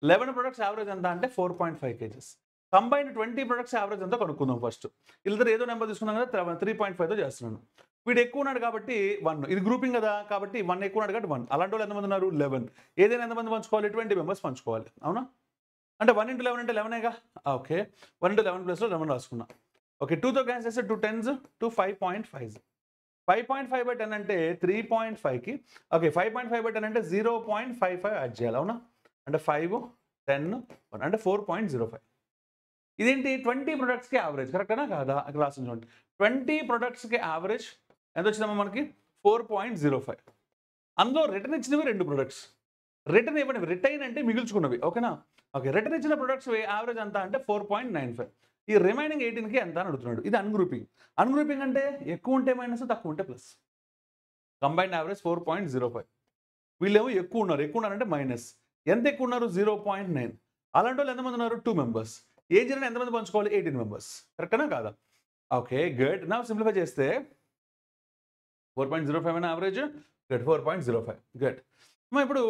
11 ప్రొడక్ట్స్ యావరేజ్ ఎంత అంటే 4.5 kgs. కంబైన్డ్ 20 ప్రొడక్ట్స్ యావరేజ్ అంతా కనుక్కుందాం ఫస్ట్. వీళ్ళిద్దరు ఏదో నెంబర్ తీసుకున్నాం కదా, 3.5తో చేస్తున్నాను. వీడు ఎక్కువ ఉన్నాడు కాబట్టి 1, ఇది గ్రూపింగ్ కదా కాబట్టి 1 ఎక్కువ ఉన్నాడు కాబట్టి 1. అలాంటి వాళ్ళు ఎంతమంది ఉన్నారు? 11. ఏదైనా ఎంతమంది పంచుకోవాలి? 20 మెంబర్స్ పంచుకోవాలి. అవునా? అంటే 1 into 11 అంటే 11ఏగా. ఓకే, 1 into 11 ప్లస్లో 11 రాసుకున్నా. ఓకే, 2తో క్యాన్సిల్ చేస్తే 2 10s 2 5.5. 5.5/10 అంటే 3.5కి. ఓకే, 5.5/10 అంటే 0.55 యాడ్ చేయాలి. అవునా? అంటే 5, 10, 1 అంటే 4.05. ఇదేంటి? 20 ప్రొడక్ట్స్కి యావరేజ్. కరెక్టేనా కాదా? ఇక్కడ రాసిన చూడండి, 20 ప్రొడక్ట్స్కి యావరేజ్ ఎంత వచ్చిందమ్మా మనకి? 4.05. అందులో రిటర్న్ ఇచ్చినవి 2 ప్రొడక్ట్స్. రిటర్న్ ఇవ్వనివి, రిటైన్ అంటే మిగుల్చుకున్నవి. ఓకేనా? ఓకే, రిటర్న్ ఇచ్చిన ప్రొడక్ట్స్ యావరేజ్ ఎంత అంటే 4.95. ఈ రిమైనింగ్ 18కి ఎంత అని అడుగుతున్నాడు. ఇది అన్గ్రూపింగ్. అన్గ్రూపింగ్ అంటే ఎక్కువ ఉంటే మైనస్, తక్కువ ఉంటే ప్లస్. Combined average 4.05. వీళ్ళేమో ఎక్కువ ఉన్నారంటే మైనస్. ఎంత ఎక్కువ ఉన్నారు? 0.9. అలాంటి వాళ్ళు ఎంతమంది ఉన్నారు? 2 మెంబర్స్. ఏం జరిగినా ఎంతమంది పంచుకోవాలి? 18 మెంబర్స్. కరెక్టేనా కాదా? Okay, good. నా సింప్లిఫై చేస్తే 4.05 యావరేజ్. గుడ్, 4.05. గుడ్. ఇప్పుడు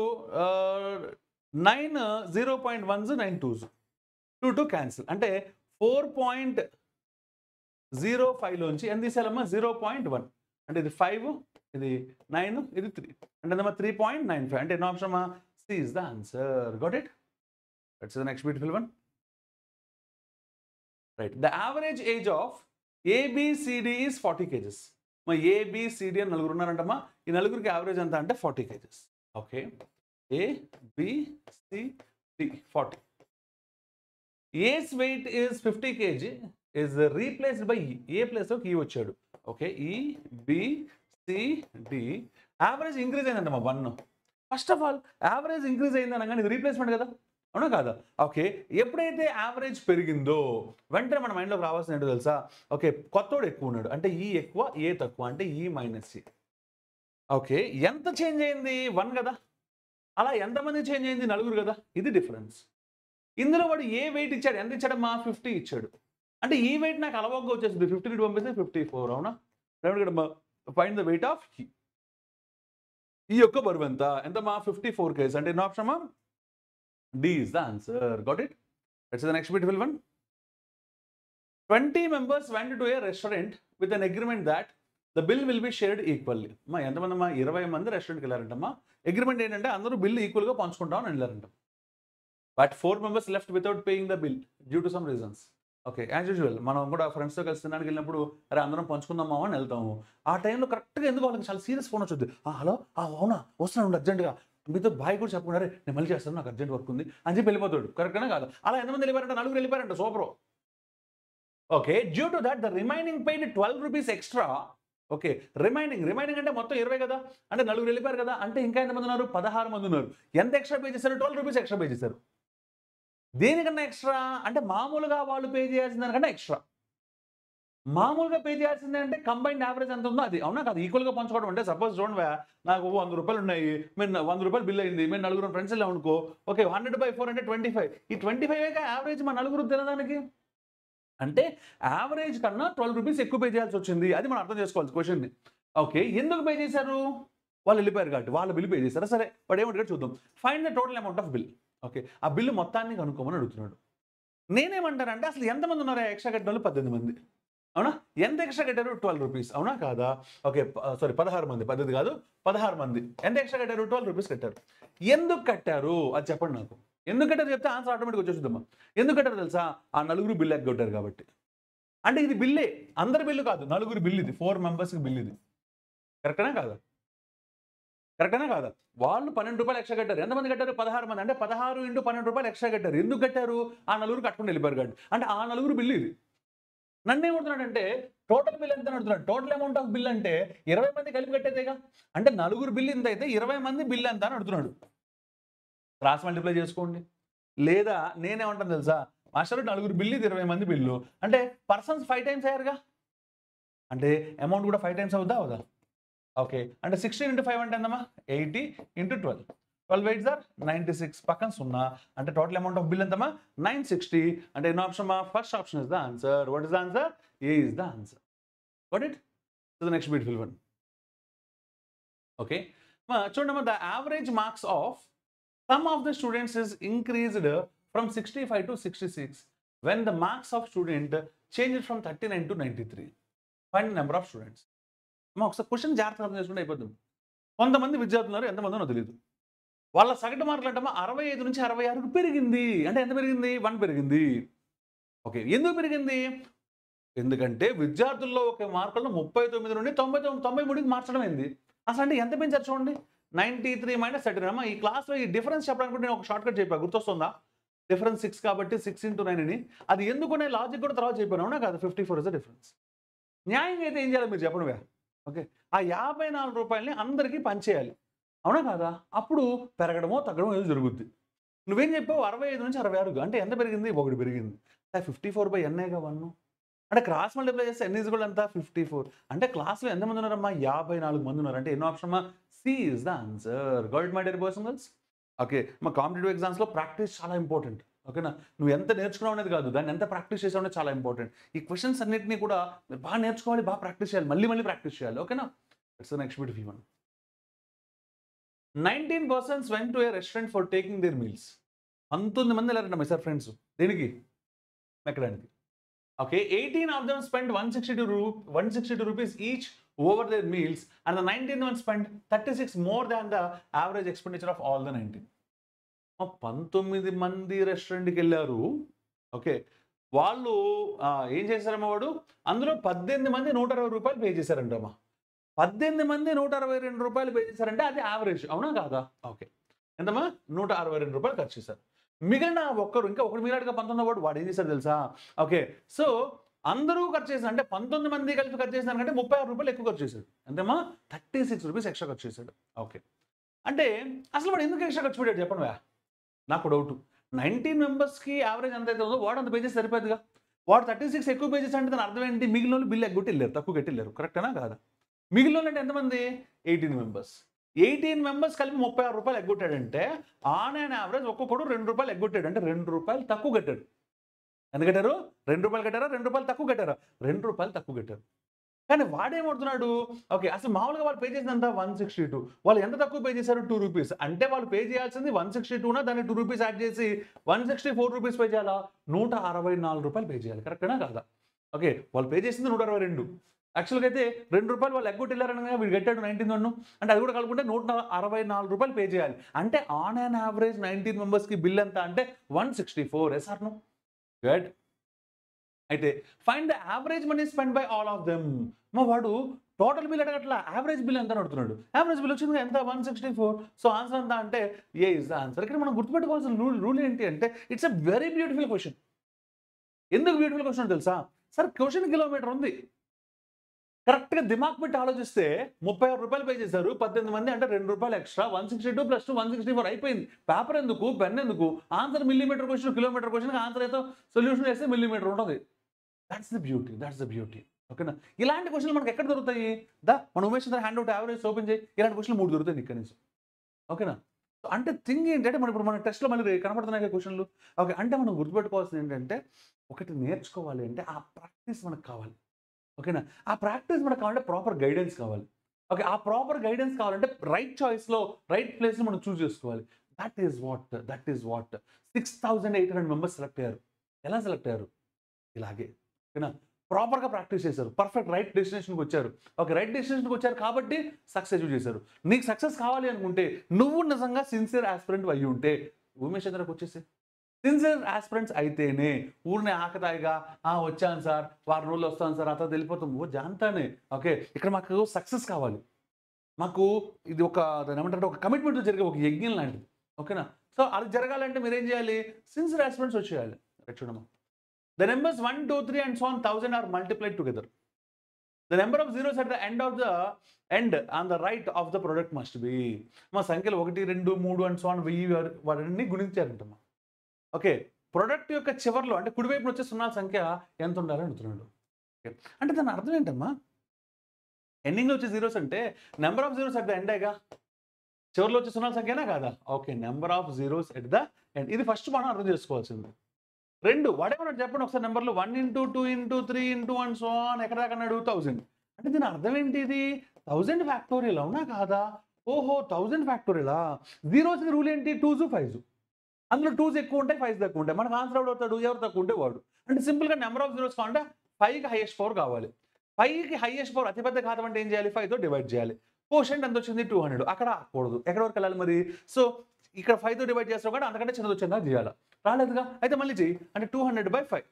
9 0.1s 9 2s 2 2 క్యాన్సిల్ అంటే 4.05 లోంచి ఎంత తీసేయాలమ్మా 0.1 అంటే ఇది 5 ఇది 9 ఇది 3 అంటే అమ్మా 3.95 అంటే ఎన్నో ఆప్షన్ అమ్మా C is the answer got it that's the next beautiful one right the average age of A B C D is 40 kgs మా ఏబిసిడి అని నలుగురు ఉన్నారంటమ్మా ఈ నలుగురికి యావరేజ్ ఎంత అంటే 40 kgs okay A B C D 40 as weight is 50 kg is replaced by E. A place of E వచ్చాడు okay E B C D average increase అయిందంటమ్మా 1 first of all average increase అయిందనగానే ఇది రీప్లేస్మెంట్ కదా అవునా కాదా ఓకే ఎప్పుడైతే యావరేజ్ పెరిగిందో వెంటనే మన మైండ్లోకి రావాల్సిన ఏంటో తెలుసా ఓకే కొత్తోడు ఎక్కువ ఉన్నాడు అంటే ఈ ఎక్కువ ఏ తక్కువ అంటే ఈ మైనస్ ఏ ఓకే ఎంత చేంజ్ అయింది 1 కదా అలా ఎంతమంది చేంజ్ అయింది నలుగురు కదా ఇది డిఫరెన్స్ ఇందులో వాడు ఏ వెయిట్ ఇచ్చాడు ఎంత ఇచ్చాడమ్మా 50 ఇచ్చాడు అంటే ఈ వెయిట్ నాకు అలవాటుగా వచ్చేసింది 50 ని పంపిస్తే 54 అవునా ఫైండ్ ద వెయిట్ ఆఫ్ ఈ యొక్క బరువు ఎంతమా 54 kgs అంటే ఎన్నో ఆప్షన్ అమ్మా D is the answer got it that's the next beautiful one 20 members went to a restaurant with an agreement that the bill will be shared equally అమ్మా ఎంతమంది అమ్మా 20 మంది రెస్టారెంట్కి వెళ్ళారంటమ్మా అగ్రిమెంట్ ఏంటంటే అందరూ బిల్ ఈక్వల్గా పంచుకుంటామని వెళ్ళారంట but 4 members left without paying the bill due to some reasons okay as usual మనం కూడా ఫ్రెండ్స్తో కలిసి తినడానికి వెళ్ళినప్పుడు అరే అందరం పంచుకుందామా అని వెళ్తాము ఆ టైంలో కరెక్ట్గా ఎందుకు వాళ్ళకి చాలా సీరియస్ ఫోన్ వచ్చుద్ది హలో అవునా వస్తున్నాడు అర్జెంట్గా మీతో బాయ్ కూడా చెప్పకుండా నేను మళ్ళీ చేస్తాను నాకు అర్జెంట్ వర్క్ ఉంది అని చెప్పి వెళ్ళిపోతాడు కరెక్ట్గానే కాదు అలా ఎంతమంది వెళ్ళిపోయారంట నలుగురు వెళ్ళిపోయారంట super okay due to that the remaining paid 12 rupees extra okay remaining అంటే మొత్తం 20 కదా అంటే నలుగురు వెళ్ళిపోయారు కదా అంటే ఇంకా ఎంతమంది ఉన్నారు 16 మంది ఉన్నారు ఎంత ఎక్స్ట్రా పే చేశారు 12 rupees ఎక్స్ట్రా పే చేశారు దేనికన్నా ఎక్స్ట్రా అంటే మామూలుగా వాళ్ళు పే చేయాల్సిన దానికన్నా ఎక్స్ట్రా మామూలుగా పే చేయాల్సిందే అంటే కంబైన్డ్ యావరేజ్ ఎంత ఉందో అది అవునా కాదు ఈక్వల్గా పంచుకోవడం అంటే సపోజ్ చూడండి నాకు 100 రూపాయలు ఉన్నాయి మీరు 100 రూపాయలు బిల్ అయింది మీరు నలుగురు ఫ్రెండ్స్ వెళ్ళాం అనుకో ఓకే 100/4 అంటే 25 ఈ 25 యావరేజ్ మా నలుగురు తినడానికి అంటే యావరేజ్ కన్నా 12 rupees ఎక్కువ పే చేయాల్సి వచ్చింది అది మనం అర్థం చేసుకోవాలి క్వశ్చన్ని ఓకే ఎందుకు పే చేశారు వాళ్ళు వెళ్ళిపోయారు కాబట్టి వాళ్ళ బిల్ పే చేశారు సరే వాడు ఏమంటారు చూద్దాం find the total amount of bill okay ఆ బిల్లు మొత్తాన్ని కనుక్కోమని అడుగుతున్నాడు నేనేమంటానంటే అసలు ఎంతమంది ఉన్నారా ఎక్స్ట్రా కట్టిన వాళ్ళు 18 మంది అవునా ఎంత ఎక్స్ట్రా కట్టారు 12 rupees అవునా కాదా ఓకే సారీ 16 మంది 18 కాదు 16 మంది ఎంత ఎక్స్ట్రా కట్టారు 12 rupees కట్టారు ఎందుకు కట్టారు అది చెప్పండి నాకు ఎందుకు కట్టారు చెప్తే ఆన్సర్ ఆటోమేటిక్గా వచ్చేస్తుందమ్మా ఎందుకు కట్టారు తెలుసా ఆ నలుగురు బిల్లు ఎగ్గొట్టారు కాబట్టి అంటే ఇది బిల్లే అందరి బిల్లు కాదు నలుగురు బిల్లు ఇది 4 members బిల్లు ఇది కరెక్టేనా కాదా వాళ్ళు 12 రూపాయలు ఎక్స్ట్రా కట్టారు ఎంతమంది కట్టారు 16 మంది అంటే 16 × 12 రూపాయలు ఎక్స్ట్రా కట్టారు ఎందుకు కట్టారు ఆ నలుగురు కట్టుకుని వెళ్ళిపోయారు కాబట్టి అంటే ఆ నలుగురు బిల్లు ఇది నన్ను ఏమవుతున్నాడంటే టోటల్ బిల్ ఎంత అడుగుతున్నాడు టోటల్ అమౌంట్ ఆఫ్ బిల్ అంటే 20 మంది కలిపి కట్టేదేగా అంటే నలుగురు బిల్లు ఎంత అయితే 20 మంది బిల్లు ఎంత అని అడుగుతున్నాడు క్రాస్ మల్టిప్లై చేసుకోండి లేదా నేనేమంటాను తెలుసా మాస్టర్ నలుగురు బిల్లు ఇది 20 మంది బిల్లు అంటే పర్సన్స్ 5 times అయ్యారుగా అంటే అమౌంట్ కూడా 5 times అవుదా అవుదా ఓకే అంటే 16 × 5 అంటే ఎంతమ్మా 80 × 12 12 8s are 96 పక్కన 0 అంటే టోటల్ అమౌంట్ ఆఫ్ బిల్ ఎంతమ్మా 960 అంటే ఎన్నో ఆప్షన్ అమ్మా first option is the answer what is the answer A is the answer got it so the next beautiful one okay చూడమ్మా the average marks of sum of the students is increased from 65 to 66 when the marks of student changed from 39 to 93 find the number of students ఒకసారి question జాగ్రత్తగా అర్థం చేసుకుంటే అయిపోతుంది కొంతమంది విద్యార్థులు ఉన్నారు ఎంతమంది నాకు తెలియదు వాళ్ళ సగటు మార్కులు అంటమ్మా 65 నుంచి 66కు పెరిగింది అంటే ఎంత పెరిగింది 1 పెరిగింది ఓకే ఎందుకు పెరిగింది ఎందుకంటే విద్యార్థుల్లో ఒక మార్కులను 39 నుండి 93కి మార్చడం అయింది అసలు అంటే ఎంత పెంచారు చూడండి 93 - 39 అమ్మా ఈ క్లాస్లో ఈ డిఫరెన్స్ చెప్పడానికి నేను ఒక షార్ట్ కట్ చెప్పాను గుర్తొస్తుందా డిఫరెన్స్ 6 కాబట్టి 6 × 9 అని అది ఎందుకునే లాజిక్ కూడా తర్వాత చెప్పాను అవునా కాదు 54 ఇస్ ద డిఫరెన్స్ న్యాయంగా అయితే ఏం చేయాలి మీరు చెప్పండి ఓకే ఆ 54 రూపాయలని అందరికీ పంచేయాలి అవునా కాదా అప్పుడు పెరగడమో తగ్గడమో ఏదో జరుగుద్ది నువ్వేం చెప్పావు 65 నుంచి 66 అంటే ఎంత పెరిగింది 1 పెరిగింది 54/n 1 అంటే క్రాస్ మల్టిప్లై చేస్తే n ఈజ్ ఎంత 54 అంటే క్లాస్లో ఎంతమంది ఉన్నారమ్మా 54 మంది ఉన్నారు అంటే ఎన్నో ఆప్షన్ అమ్మా C is the answer got my dear boys and girls okay మా కాంపిటేటివ్ ఎగ్జామ్స్లో ప్రాక్టీస్ చాలా ఇంపార్టెంట్ ఓకేనా నువ్వు ఎంత నేర్చుకున్నావు అనేది కాదు దాన్ని ఎంత ప్రాక్టీస్ చేసావు అనేది చాలా ఇంపార్టెంట్ ఈ క్వశ్చన్స్ అన్నింటినీ కూడా బాగా నేర్చుకోవాలి బాగా ప్రాక్టీస్ చేయాలి మళ్ళీ ప్రాక్టీస్ చేయాలి ఓకేనా it's the next beautiful one 19 persons went to a restaurant for taking their meals. 19 మంది వెళ్ళారంట మై సార్ ఫ్రెండ్స్. దేనికి? ఎక్కడానికి. Okay, 18 of them spent 162 rupees each over their meals, and the 19th one spent 36 more than the average expenditure of all the 19. 19 మంది రెస్టారెంట్కి వెళ్ళారు. Okay, వాళ్ళు ఏం చేశారమ్మా వాడు? అందులో 18 మంది 160 రూపాయలు పే చేశారంటమ్మా. 18 మంది 162 రూపాయలు పే చేశారంటే అది యావరేజ్, అవునా కాదా? ఓకే, ఎంతమ్మా? 162 రూపాయలు ఖర్చు చేశారు. మిగిలిన ఇంకా ఒకడు మిగిలినగా 19 వాడు ఏం చేశారు తెలుసా? ఓకే, సో అందరూ ఖర్చు చేశారు అంటే 19 మంది కలిపి ఖర్చు చేశారు అంటే 36 రూపాయలు ఎక్కువ ఖర్చు చేశాడు. ఎంతమ్మా? 36 రూపీస్ ఎక్స్ట్రా ఖర్చు చేశాడు. ఓకే, అంటే అసలు వాడు ఎందుకు ఎక్స్ట్రా ఖర్చు పెట్టాడు చెప్పండి? నాకు డౌట్. 19 మెంబర్స్కి యావరేజ్ ఎంత అయితే ఉందో వాడు అంత పేజెస్ సరిపోతుందిగా. వాడు 36 ఎక్కువ పేజెస్ అంటే దాని అర్థం ఏంటి? మిగిలిన వాళ్ళు బిల్లు ఎగ్గొట్టి వెళ్ళారు, తక్కువ కట్టి వెళ్ళారు. కరెక్టేనా కాదా? మిగిలిన వాళ్ళు అంటే ఎంతమంది? 18 మెంబర్స్. 18 మెంబర్స్ కలిపి 36 రూపాయలు ఎగ్గొట్టాడంటే ఆన్ అండ్ యావరేజ్ ఒక్కొక్కడు 2 రూపాయలు ఎగ్గొట్టాడు. అంటే 2 రూపాయలు తక్కువ కట్టాడు. ఎంత కట్టారు? 2 రూపాయలు కట్టారా? 2 రూపాయలు తక్కువ కట్టారా? 2 రూపాయలు తక్కువ కట్టారు. కానీ వాడేమవుతున్నాడు? ఓకే, అసలు మామూలుగా వాళ్ళు పే చేసిందంతా 162. వాళ్ళు ఎంత తక్కువ పే చేశారు? 2 రూపీస్. అంటే వాళ్ళు పే చేయాల్సింది 162నా దాన్ని 2 రూపీస్ యాడ్ చేసి 164 రూపీస్ పే చేయాలా? 164 రూపాయలు పే చేయాలి. కరెక్టేనా కాదా? ఓకే, వాళ్ళు పే చేసింది 162. యాక్చువల్గా అయితే 2 రూపాయలు వాళ్ళు ఎగ్గొట్టిల్లారనగా వీడు కట్టాడు 19 వన్. అంటే అది కూడా కలుపుకుంటే 164 రూపాయలు పే చేయాలి. అంటే ఆన్ అండ్ యావరేజ్ 19 మెంబర్స్కి బిల్ ఎంత అంటే 164. Yes or no? గుడ్. అయితే find the average money spend by all of them. మా వాడు టోటల్ బిల్ అడగట్లా, యావరేజ్ బిల్ ఎంత అడుగుతున్నాడు. యావరేజ్ బిల్ వచ్చింది ఎంత? 164. సో ఆన్సర్ ఎంత అంటే ఏ ఇస్ ద ఆన్సర్. ఇక్కడ మనం గుర్తుపెట్టుకోవాల్సిన రూల్ ఏంటి అంటే it's a very beautiful question. ఎందుకు బ్యూటిఫుల్ క్వశ్చన్ తెలుసా? సార్ క్వశ్చన్ కిలోమీటర్ ఉంది. కరెక్ట్గా దిమాగ్ పెట్టి ఆలోచిస్తే 36 రూపాయలు పే చేశారు, 18 మంది అంటే 2 రూపాయలు ఎక్స్ట్రా, 162 + 2 164 అయిపోయింది. పేపర్ ఎందుకు? పెన్ ఎందుకు? Answer millimetre question, kilometre question answer అయితే సొల్యూషన్ వేస్తే మిల్లీమీటర్ ఉంటుంది. That's the beauty. ఓకేనా? ఇలాంటి క్వశ్చన్లు మనకు ఎక్కడ దొరుకుతాయి? మన Umesh Chandra handout average open చేయి, ఇలాంటి క్వశ్చన్లు 3 దొరుకుతాయి ఇక్కడ నుంచి. ఓకేనా? అంటే థింగ్ ఏంటంటే ఇప్పుడు మన టెస్ట్లో మళ్ళీ కనపడుతున్నాయి క్వశ్చన్లు. ఓకే, అంటే మనం గుర్తుపెట్టుకోవాల్సింది ఏంటంటే ఒకటి నేర్చుకోవాలి అంటే ఆ ప్రాక్టీస్ మనకు కావాలి. ఓకేనా? ఆ ప్రాక్టీస్ మనకు కావాలంటే ప్రాపర్ గైడెన్స్ కావాలి. ఓకే, ఆ ప్రాపర్ గైడెన్స్ కావాలంటే రైట్ చాయిస్లో రైట్ ప్లేస్లో మనం చూస్ చేసుకోవాలి. That is what 6800 members select అయ్యారు. ఎలా సెలెక్ట్ అయ్యారు? ఇలాగే. ఓకేనా? ప్రాపర్గా ప్రాక్టీస్ చేశారు, పర్ఫెక్ట్ రైట్ డెస్టినేషన్కి వచ్చారు. ఓకే, రైట్ డెస్టినేషన్కి వచ్చారు కాబట్టి సక్సెస్ చేశారు. నీకు సక్సెస్ కావాలి అనుకుంటే నువ్వు నిజంగా సిన్సియర్ ఆస్పిరెంట్ అయ్యి ఉంటే ఉమేష్ చంద్రకు వచ్చేసి సిన్సియర్ ఆస్పిరెంట్స్ అయితేనే ఊరిని ఆకతాయిగా వచ్చాను సార్, వారం రోజులు వస్తాను సార్, అతను వెళ్ళిపోతాం జాంతానే. ఓకే, ఇక్కడ మాకు సక్సెస్ కావాలి. మాకు ఇది దాని ఏమంటారంటే ఒక కమిట్మెంట్ జరిగే ఒక యజ్ఞం లాంటిది. ఓకేనా? సో అది జరగాలంటే మీరు ఏం చేయాలి? సిన్సియర్ ఆస్పిరెంట్స్ వచ్చేయాలి. చూడమ్మా, the numbers 1, 2, 3 and so on 1000 are multiplied together. The number of zeros at the end on the right of the product must be. మా సంఖ్యలు 1, 2, 3 and so on 1000 వాటిని గుణించారంటమ్మా. ఓకే, ప్రొడక్ట్ యొక్క చివర్లో అంటే కుడివైపున వచ్చే సున్నాల సంఖ్య ఎంత ఉండాలని అడుగుతున్నాడు. ఓకే, అంటే దాని అర్థం ఏంటమ్మా? ఎండింగ్లో వచ్చే జీరోస్ అంటే number of zeros at the ఎండేగా, చివరిలో వచ్చే సున్నాల సంఖ్యనా కాదా? Okay, number of zeros at the end. ఇది ఫస్ట్ మనం అర్థం చేసుకోవాల్సింది. 2 వాడేమన్నాడు చెప్పండి ఒకసారి? నెంబర్లు 1 × 2 × 3 × 1 సో ఆన్ ఎక్కడ దాకా అన్నాడు? 1000. అంటే దీని అర్థం ఏంటి? ఇది 1000 ఫ్యాక్టోరియల్, అవునా కాదా? ఓహో, 1000 ఫ్యాక్టోరియలా? జీరోస్ రూల్ ఏంటి? 2s 5s. అందులో 2s ఎక్కువ ఉంటాయి, 5s తక్కువ ఉంటాయి. మనకు ఆన్సర్ ఎవడు అవుతాడు? ఎవరు తక్కువ ఉంటే వాడు. అంటే సింపుల్గా నెంబర్ ఆఫ్ జీరోస్ కావాలంటే 5కి హైయెస్ట్ పవర్ కావాలి. 5కి హైయెస్ట్ పవర్ అతిపెద్ద ఘాతం అంటే ఏం చేయాలి? 5తో డివైడ్ చేయాలి. కోషెంట్ ఎంత వచ్చింది? 200. అక్కడ ఆకూడదు. ఎక్కడ వరకు వెళ్ళాలి మరి? సో ఇక్కడ 5తో డివైడ్ చేస్తావు కానీ అంతకంటే చిన్నది వచ్చిందా చేయాలి. రాలేదుగా, అయితే మళ్ళీ చెయ్యి. అంటే 200/5.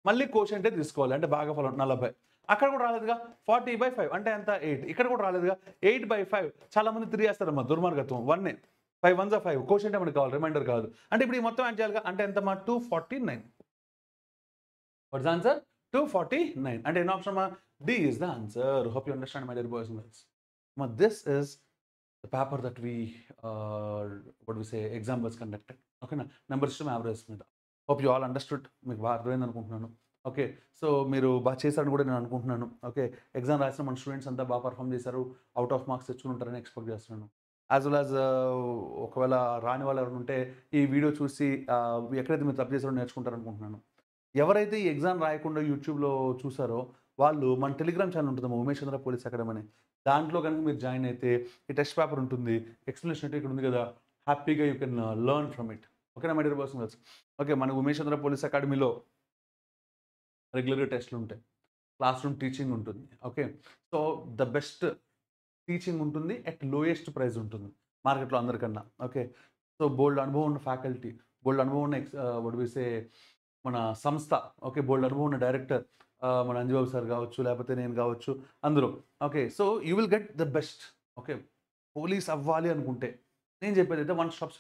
మళ్ళీ కోషెంటే తీసుకోవాలి, అంటే భాగఫలం 40. అక్కడ కూడా రాలేదుగా, 40/5 అంటే ఎంత? 8. ఇక్కడ కూడా రాలేదుగా, 8/5. చాలా మంది 3 వేస్తారమ్మా, దుర్మార్గత్వం. 1 5 1s 5. కోషెంటే మనకు కావాలి, రిమైండర్ కాదు. అంటే ఇప్పుడు ఈ మొత్తం యాడ్ చేయాలిగా, అంటే ఎంతమ్మా? 249. What's answer? 249. అంటే ఎన్నో ఆప్షన్ అమ్మా? D is the answer. Hope you understand my dear boys and girls. This is the paper that we exam was conducted. Okay na, number system average మీద. Hope you all understood. మీకు బాగా అర్థమైంది అనుకుంటున్నాను. Okay, so మీరు బాగా చేశారని కూడా నేను అనుకుంటున్నాను. ఓకే, ఎగ్జామ్ రాసిన మన స్టూడెంట్స్ అంతా బాగా పర్ఫామ్ చేశారు, అవుట్ ఆఫ్ మార్క్స్ తెచ్చుకుంటారని ఎక్స్పెక్ట్ చేస్తున్నాను. యాజ్ వెల్ యాజ్ ఒకవేళ రాని వాళ్ళు ఎవరు ఉంటే ఈ వీడియో చూసి ఎక్కడైతే మీరు తప్పు చేశారో నేర్చుకుంటారు అనుకుంటున్నాను. ఎవరైతే ఈ ఎగ్జామ్ రాయకుండా యూట్యూబ్లో చూసారో వాళ్ళు మన టెలిగ్రామ్ ఛానల్ ఉంటుంది ఉమేష్ చంద్ర పోలీస్ అకాడమీ అని, దాంట్లో కనుక మీరు జాయిన్ అయితే ఈ టెస్ట్ పేపర్ ఉంటుంది, ఎక్స్ప్లెనేషన్ అంటే ఇక్కడ ఉంది కదా, హ్యాపీగా you can learn from it. ఓకేనా మై డియర్ పర్సనల్స్? ఓకే, మన ఉమేష్ చంద్ర పోలీస్ అకాడమీలో రెగ్యులర్గా టెస్ట్లు ఉంటాయి, క్లాస్ రూమ్ టీచింగ్ ఉంటుంది. Okay, so the best teaching ఉంటుంది అట్ లోయెస్ట్ ప్రైస్ ఉంటుంది మార్కెట్లో అందరికన్నా. ఓకే, సో బోల్డ్ అనుభవం ఉన్న ఫ్యాకల్టీ, బోల్డ్ అనుభవం ఉన్న వడిసే మన సంస్థ, ఓకే, బోల్డ్ అనుభవం ఉన్న డైరెక్టర్ మన అంజబాబు సార్ కావచ్చు, లేకపోతే నేను కావచ్చు, అందరూ. Okay, so you will get the best. Okay, police అవ్వాలి అనుకుంటే నేను చెప్పేది అయితే వన్ స్టాప్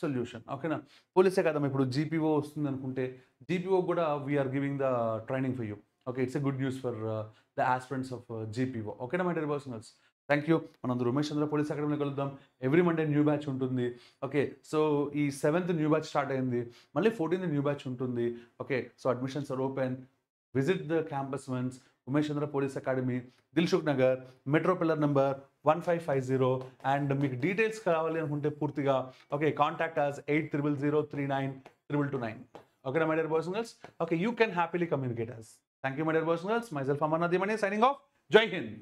సొల్యూషన్. ఓకేనా, పోలీసే కదా ఇప్పుడు జీపీఓ వస్తుంది అనుకుంటే జీపీఓ కూడా we're giving the training for you. Okay, it's a good news for the aspirants of GPO. ఓకేనా my dear personals? Thank you. మనందరూ ఉమేష్ చంద్ర పోలీస్ అకాడమీలో కలుద్దాం. ఎవ్రీ మండే న్యూ బ్యాచ్ ఉంటుంది. ఓకే, సో ఈ 7th న్యూ బ్యాచ్ స్టార్ట్ అయింది, మళ్ళీ 14th new batch ఉంటుంది. Okay, so admissions are open. Visit the campus once. Umesh Chandra police academy, Dilsukhnagar, metro pillar number 1550. And మీకు details కావాలి అనుకుంటే పూర్తిగా ఓకే కాంటాక్ట్ అస్ 8000392229. ఓకేనా my dear boys and girls? Okay, you can happily communicate us. Thank you my dear boys and girls. My self Amarnath Yamani signing off. జై హింద్.